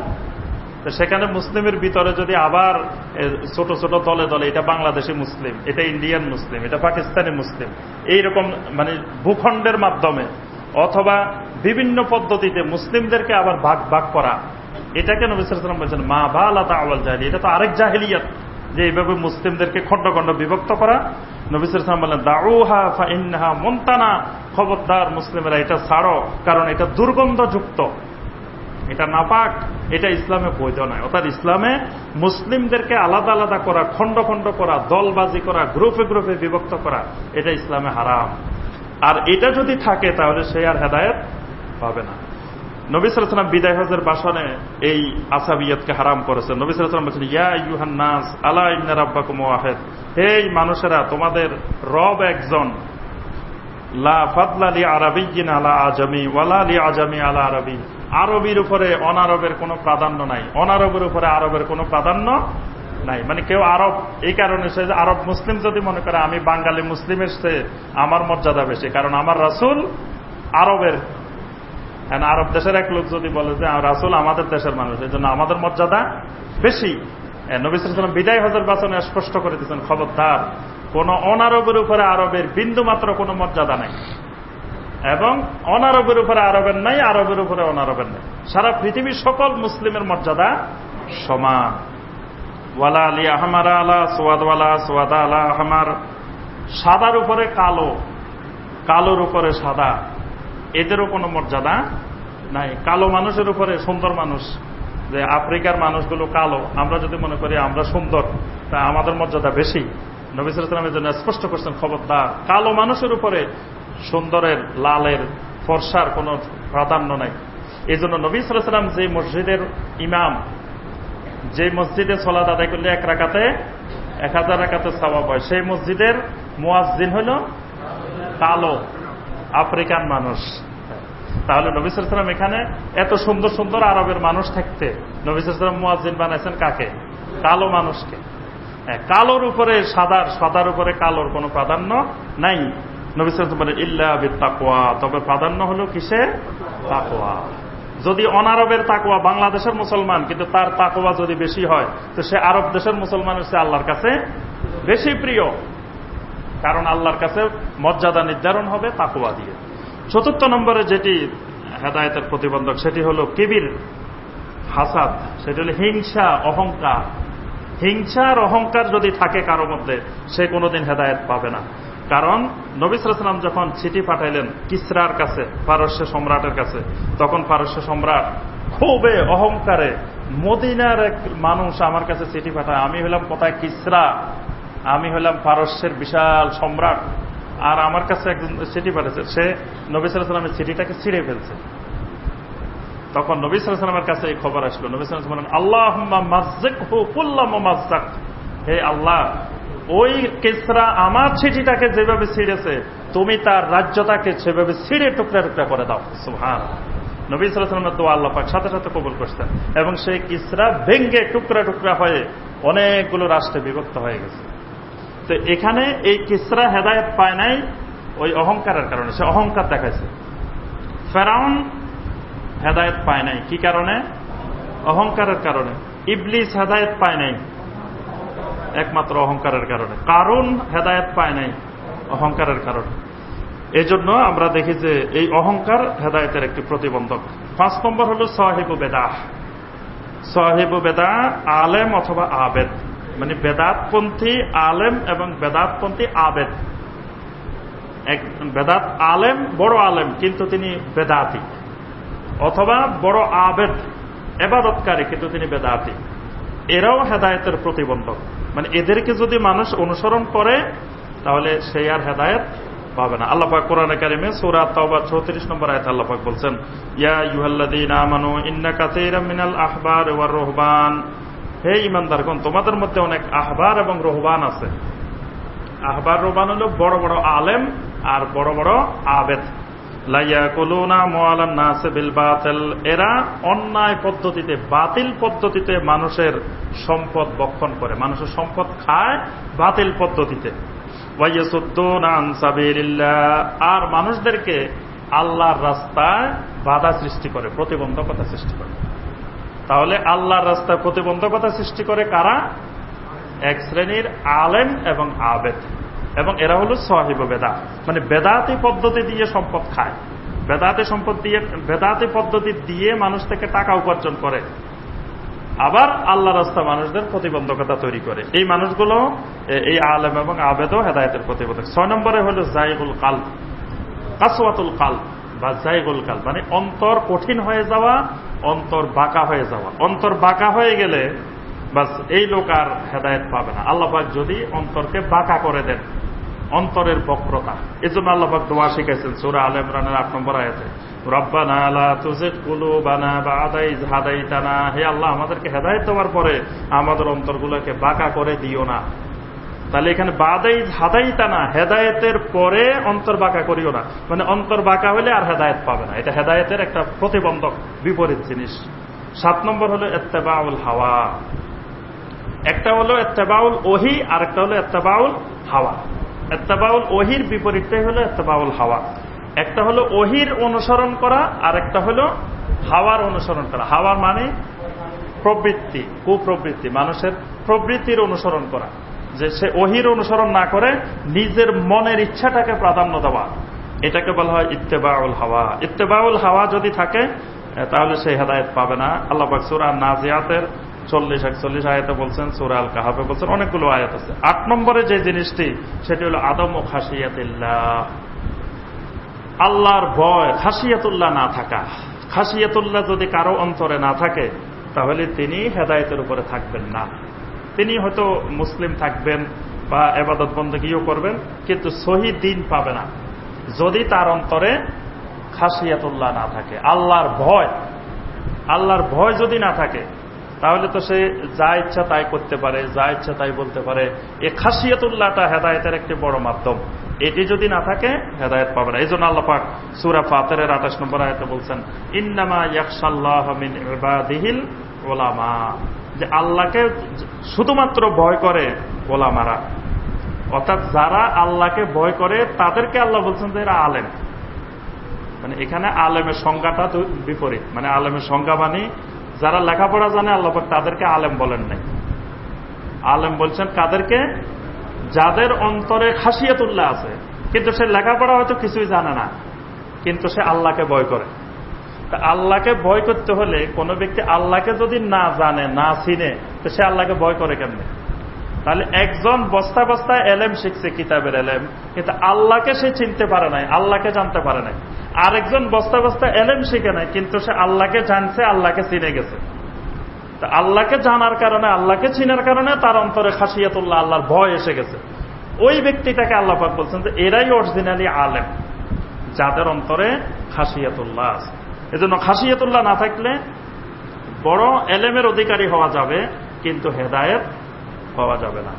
তো সেখানে মুসলিমের ভিতরে যদি আবার ছোট ছোট দলে দলে, এটা বাংলাদেশি মুসলিম, এটা ইন্ডিয়ান মুসলিম, এটা পাকিস্তানি মুসলিম, এইরকম মানে ভূখণ্ডের মাধ্যমে অথবা বিভিন্ন পদ্ধতিতে মুসলিমদেরকে আবার ভাগ করা, এটাকে নবী সাল্লাল্লাহু আলাইহি ওয়াসাল্লাম বলেছেন মা বালা তাওয়াল জাহেলিয়া, এটা তো আরেক জাহেলিয়াত, যে এইভাবে মুসলিমদেরকে খণ্ড খণ্ড বিভক্ত করা। নবী সাল্লাল্লাহু আলাইহি ওয়াসাল্লাম বলেন দাউহা ফাইন্নাহা মুনতানা, খবরদার মুসলিমেরা এটা ছাড়ো, কারণ এটা দুর্গন্ধযুক্ত, এটা নাপাক, এটা ইসলামে বৈধ নয়। অর্থাৎ ইসলামে মুসলিমদেরকে আলাদা আলাদা করা, খণ্ড খণ্ড করা, দলবাজি করা, গ্রুপে গ্রুপে বিভক্ত করা, এটা ইসলামে হারাম। আর এটা যদি থাকে তাহলে সে আর হেদায়েত পাবে না। নবী সাল্লাল্লাহু আলাইহি ওয়াসাল্লাম বিদায় হজের ভাষণে এই আসাবিয়তকে হারাম করেছেন। নবী সাল্লাল্লাহু আলাইহি ওয়াসাল্লাম বলেছেন, ইয়া আইয়ুহান নাস আলা ইন্না রাব্বাকুম ওয়াহিদ, হে মানুষেরা তোমাদের রব একজন, লা ফাদলা লি আরাবিয়্যিন আলা আজামি ওয়ালা লি আজামি আলা আরবি, আরবির উপরে অনারবের কোনো প্রাধান্য নাই, অনারবের উপরে আরবের কোনো প্রাধান্য নাই। মানে কেউ আরব এই কারণে সে যে আরব মুসলিম যদি মনে করে আমি বাঙালি মুসলিমের চেয়ে আমার মর্যাদা বেশি, কারণ আমার রাসূল আরবের, আরব দেশের এক লোক যদি বলে যে রাসূল আমাদের দেশের মানুষ, এই জন্য আমাদের মর্যাদা বেশি। নবী সাল্লাল্লাহু আলাইহি ওয়াসাল্লাম বিদায় হজের ভাষণে স্পষ্ট করে দিয়েছেন, খবরদার কোন অনারবের উপরে আরবের বিন্দু মাত্র কোনো মর্যাদা নাই, এবং অনারবের উপরে আরবের নাই, আরবের উপরে অনারবের নাই, সারা পৃথিবীর সকল মুসলিমের মর্যাদা সমান। ওয়ালা আলী আহমারা আলা সোয়াদওয়ালা সোয়াদা আলা আহমার, সাদার উপরে কালো, কালোর উপরে সাদা, এদেরও কোনো মর্যাদা নাই। কালো মানুষের উপরে সুন্দর মানুষ, যে আফ্রিকার মানুষগুলো কালো, আমরা যদি মনে করি আমরা সুন্দর, তা আমাদের মর্যাদা বেশি। নবী সাল্লাল্লাহু আলাইহি ওয়াসাল্লামের জন্য স্পষ্ট করছেন, খবরদার কালো মানুষের উপরে সুন্দরের, লালের, ফর্সার কোনো প্রাধান্য নাই। এই জন্য নবী সাল্লাল্লাহু আলাইহি ওয়াসাল্লাম যে মসজিদের ইমাম, যে মসজিদে সালাত আদায় করলে 1 রাকাতে 1000 রাকাতের সওয়াব হয়, সেই মসজিদের মুয়াজ্জিন হল কালো আফ্রিকান মানুষ। তাহলে নবী সাল্লাল্লাহু আলাইহি ওয়াসাল্লাম এখানে এত সুন্দর সুন্দর আরবের মানুষ থাকতে নবী সাল্লাল্লাহু আলাইহি ওয়াসাল্লাম মুয়াজ্জিন বানাইছেন কাকে? কালো মানুষকে। কালোর উপরে সাদার, সাদার উপরে কালোর কোনো প্রাধান্য নাই। নবী সাল্লাল্লাহু আলাইহি ওয়াসাল্লাম বলেন ইল্লা বিত্তাকওয়া, তবে প্রাধান্য হলো কিসে? তাকওয়া। যদি অনারবের তাকওয়া, বাংলাদেশের মুসলমান কিন্তু তার তাকওয়া যদি বেশি হয়, তো সে আরব দেশের মুসলমানের চেয়ে আল্লাহর কাছে বেশি প্রিয়, কারণ আল্লাহর কাছে মর্যাদা নির্ধারণ হবে তাকওয়া দিয়ে। 4th নম্বরে যেটি হেদায়েতের প্রতিবন্ধক, সেটি হলো কিবির। হাসাদ, সেটা হলো হিংসা, অহংকার। হিংসা আর অহংকার যদি থাকে কারো মধ্যে, সে কোনোদিন হেদায়েত পাবে না। কারণ নবী সাল্লাল্লাহু আলাইহি ওয়াসাল্লাম যখন চিঠি পাঠাইলেন কিসরার কাছে, পারস্য সম্রাটের কাছে, তখন পারস্য সম্রাট খুবই অহংকারে, মদিনার এক মানুষ আমার কাছে চিঠি পাঠায়, আমি হলাম কোথায় কিসরা, আমি হলাম পারস্যের বিশাল সম্রাট, আর আমার কাছে একজন চিঠি পাঠাচ্ছে, সে নবী সাল্লাল্লাহু আলাইহি ওয়াসাল্লামের চিঠিটাকে ছিঁড়ে ফেলছে। তখন নবী সাল্লাল্লাহু আলাইহি ওয়াসাল্লামের কাছে এই খবর আসলো। নবী সাল্লাল্লাহু আলাইহি ওয়াসাল্লাম বলেন, আল্লাহুম্মা মাযযিকহু কুল্লা মুমাযযাক, হে আল্লাহ, ওই কিসরা আমার চিঠিটাকে যেভাবে ছিঁড়েছে, তুমি তার রাজ্যটাকে সেভাবে ছিঁড়ে টুকরা টুকরা করে দাও। সুবহানাল্লাহ। নবী সাল্লাল্লাহু আলাইহি ওয়াসাল্লামের দোয়া আল্লাহ পাক সাথে সাথে কবুল করতেন, এবং সেই কিসরা ভেঙ্গে টুকরা টুকরা হয়ে অনেকগুলো রাষ্ট্রে বিভক্ত হয়ে গেছে। তো এখানে এই কিসরা হেদায়েত পায় নাই ওই অহংকারের কারণে, সে অহংকার দেখাইছে। ফেরাউন হেদায়েত পায় নাই কি কারণে? অহংকারের কারণে। ইবলিস হেদায়েত পায় নাই একমাত্র অহংকারের কারণে। কারুন হেদায়েত পায় নাই অহংকারের কারণে। এই জন্য আমরা দেখি যে এই অহংকার হেদায়েতের একটি প্রতিবন্ধক। 5 নম্বর হল সাহিবু বেদাহ। সাহিবু বেদাহ আলেম অথবা আবেদ, মানে বেদাতপন্থী আলেম এবং বেদাতপন্থী আবেদ। এক বেদাত আলেম, বড় আলেম, কিন্তু তিনি বেদাতি, অথবা বড় আবেদ, ইবাদতকারী, কিন্তু তিনি বেদাতি। এরাও হেদায়েতের প্রতিবন্ধক। মানে এদেরকে যদি মানুষ অনুসরণ করে তাহলে সে আর হেদায়েত পাবে না। আল্লাহ পাক কোরআনে কারিমে সূরা তাওবা 34 নম্বর আয়াতে আল্লাহ পাক বলছেন, ইয়া আইয়ুহাল্লাযীনা আমানু ইন্না কাসীরাম মিনাল আহবার ওয়ার রুহবান, হে ঈমানদারগণ, তোমাদের মধ্যে অনেক আহবার এবং রুহবান আছে। আহবার রুহবান হলো বড় বড় আলেম আর বড় বড় আবেদ। লা ইয়াকুলুনা মুআলান নাস বিল বাতিল, এরা অন্যায় পদ্ধতিতে, বাতিল পদ্ধতিতে মানুষের সম্পদ ভক্ষণ করে, মানুষের সম্পদ খায় বাতিল পদ্ধতিতে। ওয়া ইয়াসুদ্দুনা আন সাবিলিল্লাহ, আর মানুষদেরকে আল্লাহর রাস্তায় বাধা সৃষ্টি করে, প্রতিবন্ধকতা সৃষ্টি করে। তাহলে আল্লাহর রাস্তায় প্রতিবন্ধকতা সৃষ্টি করে কারা? এক শ্রেণীর আলেম এবং আবেদ, এবং এরা হলো সাহিবু বেদাহ, মানে বেদাতি পদ্ধতি দিয়ে সম্পদ খায়, বেদাতি পদ্ধতি দিয়ে মানুষ থেকে টাকা উপার্জন করে, আবার আল্লাহ রাস্তা মানুষদের প্রতিবন্ধকতা তৈরি করে। এই মানুষগুলো, এই আলেম এবং আবেদও হেদায়েতের প্রতিবন্ধক। 6 নম্বরে হলো জাইগুল কালব, কাসওয়াতুল কালব বা জাইগুল কালব, মানে অন্তর কঠিন হয়ে যাওয়া, অন্তর বাঁকা হয়ে যাওয়া। অন্তর বাঁকা হয়ে গেলে বাস এই লোক আর হেদায়েত পাবে না। আল্লাহ পাক যদি অন্তরকে বাঁকা করে দেন, অন্তরের বক্রতা, এজন্য আল্লাহ পাক দোয়া শিখাইছেন সূরা আলে ইমরানের 8 নম্বর আয়াতে, রব্বানা লা তুযিগ কুলুবানা বা'দা ইয হাদাইতানা, হে আল্লাহ, আমাদেরকে হেদায়েত দেওয়ার পরে আমাদের অন্তরগুলোকে বাঁকা করে দিও না। তাহলে এখানে বা'দা ইয হাদাইতানা, হেদায়েতের পরে অন্তর বাঁকা করিও না, মানে অন্তর বাঁকা হলে আর হেদায়েত পাবে না। এটা হেদায়েতের একটা প্রতিবন্ধক, বিপরীত জিনিস। 7 নম্বর হলো ইত্তেবাউল হাওয়া। একটা হলো ইত্তেবাউল ওহী, আর একটা হলো ইত্তেবাউল হাওয়া। ইত্তেবাউল ওহীর বিপরীতটাই হলো ইত্তেবাউল হাওয়া। একটা হলো ওহীর অনুসরণ করা, আর একটা হলো হাওয়ার অনুসরণ করা। হাওয়ার মানে প্রবৃত্তি, কুপ্রবৃত্তি, মানুষের প্রবৃত্তির অনুসরণ করা, যে সে ওহীর অনুসরণ না করে নিজের মনের ইচ্ছাটাকে প্রাধান্য দেওয়া, এটাকে বলা হয় ইত্তেবাউল হাওয়া। ইত্তেবাউল হাওয়া যদি থাকে তাহলে সে হেদায়েত পাবে না। আল্লাহ পাক সূরা নাজিয়াতের 40-41 আয়াতে বলছেন, সূরা আল কাহাফে বলছেন, অনেকগুলো আয়াত আছে। 8 নম্বরে যে জিনিসটি, সেটি হলো আদম খাশিয়াতুল্লাহ, আল্লাহর ভয়, খাশিয়াতুল্লাহ না থাকা। খাশিয়াতুল্লাহ যদি কারো অন্তরে না থাকে তাহলে তিনি হেদায়েতের উপরে থাকবেন না। তিনি হয়তো মুসলিম থাকবেন বা ইবাদত বন্দেগীও করবেন, কিন্তু সহি দ্বীন পাবে না যদি তার অন্তরে খাশিয়াতুল্লাহ না থাকে, আল্লাহর ভয় যদি না থাকে, তাহলে তো সে যা ইচ্ছা তাই করতে পারে, যা ইচ্ছা তাই বলতে পারে। এই খাশিয়াতুল্লাহটা হেদায়েতের একটি বড় মাধ্যম। এটি যদি না থাকে হেদায়েত পাবে না। এই জন্য আল্লাহ পাক সূরা ফাতিরের 28 নম্বর আয়াতে বলছেন, ইন্নামা ইয়াখশাল্লাহু মিন ইবাদিহিল উলামা, যে আল্লাহকে শুধুমাত্র ভয় করে ওলামারা, অর্থাৎ যারা আল্লাহকে ভয় করে তাদেরকে আল্লাহ বলছেন যে এরা আলেম। মানে এখানে আলেমের সংজ্ঞাটা তো বিপরীত। মানে আলেমের সংজ্ঞা মানে যারা লেখাপড়া জানে আল্লাহ পাক তাদেরকে আলেম বলেন নাই। আলেম বলছেন কাদেরকে? যাদের অন্তরে খাশিয়াতুল্লাহ আছে, কিন্তু সে লেখাপড়া হয়তো কিছুই জানে না, কিন্তু সে আল্লাহকে ভয় করে। তা আল্লাহকে ভয় করতে হলে কোন ব্যক্তি আল্লাহকে যদি না জানে, না চিনে, তো সে আল্লাহকে ভয় করে কেমনে? তাহলে একজন বস্তা বস্তা এলেম শিখছে, কিতাবের এলেম, কিন্তু আল্লাহকে সে চিনতে পারে নাই, আল্লাহকে জানতে পারে নাই। আরেকজন বস্তা বস্তা এলেম শিখে নাই, কিন্তু সে আল্লাহকে জানছে, আল্লাহকে চিনে গেছে। তা আল্লাহকে জানার কারণে, আল্লাহকে চিনার কারণে তার অন্তরে খাশিয়াতুল্লাহ, আল্লাহর ভয় এসে গেছে। ওই ব্যক্তিটাকে আল্লাহ পাক বলছেন যে এরাই অরিজিনালি আলেম, যাদের অন্তরে খাশিয়াতুল্লাহ আছে। এজন্য খাশিয়াতুল্লাহ না থাকলে বড় এলেমের অধিকারী হওয়া যাবে, কিন্তু হেদায়েত পাওয়া যাবে না।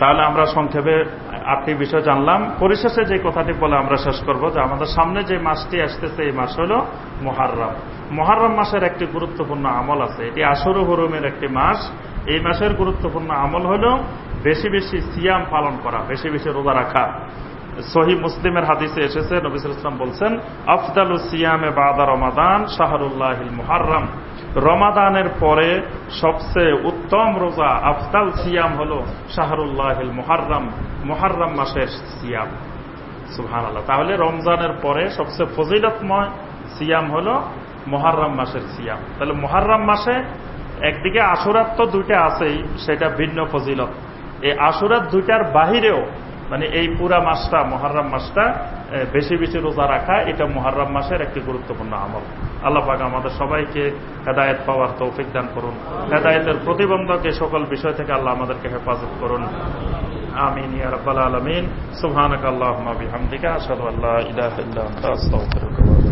তাহলে আমরা সংক্ষেপে 8টি বিষয় জানলাম। পরিশেষে যে কথাটি বলে আমরা শেষ করব, যে আমাদের সামনে যে মাসটি আসতেছে, এই মাস হল মুহাররম। মুহাররম মাসের একটি গুরুত্বপূর্ণ আমল আছে। এটি আশুরা হুরুমের একটি মাস। এই মাসের গুরুত্বপূর্ণ আমল হল বেশি বেশি সিয়াম পালন করা, বেশি বেশি রোজা রাখা। সহিহ মুসলিমের হাদিসে এসেছে, নবী সাল্লাল্লাহু আলাইহি ওয়াসাল্লাম বলছেন, আফদালু সিয়ামে বাদা রমাদান শাহরুল্লাহিল মুহাররম। রমাদানের পরে সবচেয়ে উত্তম রোজা, আফদাল সিয়াম হল শাহরুল্লাহিল মুহাররম, মুহাররম মাসের সিয়াম। সুবহানাল্লাহ। তাহলে রমজানের পরে সবচেয়ে ফজিলতময় সিয়াম হল মুহাররম মাসের সিয়াম। তাহলে মুহাররম মাসে একদিকে আশুরাত তো দুইটা আছেই, সেটা ভিন্ন ফজিলত। এই আশুরাত দুইটার বাহিরেও, মানে এই পুরা মাসটা, মুহাররম মাসটা বেশি বেশি রোজা রাখা, এটা মুহাররম মাসের একটি গুরুত্বপূর্ণ আমল। আল্লাহ পাক আমাদের সবাইকে হেদায়েত পাওয়ার তৌফিক দান করুন। হেদায়েতের প্রতিবন্ধক এই সকল বিষয় থেকে আল্লাহ আমাদেরকে হেফাজত করুন। আমিন ইয়া রাব্বাল আলামিন। সুবহানাকাল্লাহুম্মা বিহামদিকা আশহাদু আল্লা ইলাহা ইল্লা আনতা আস্তাগফিরুকা ওয়া আতুবু ইলাইক।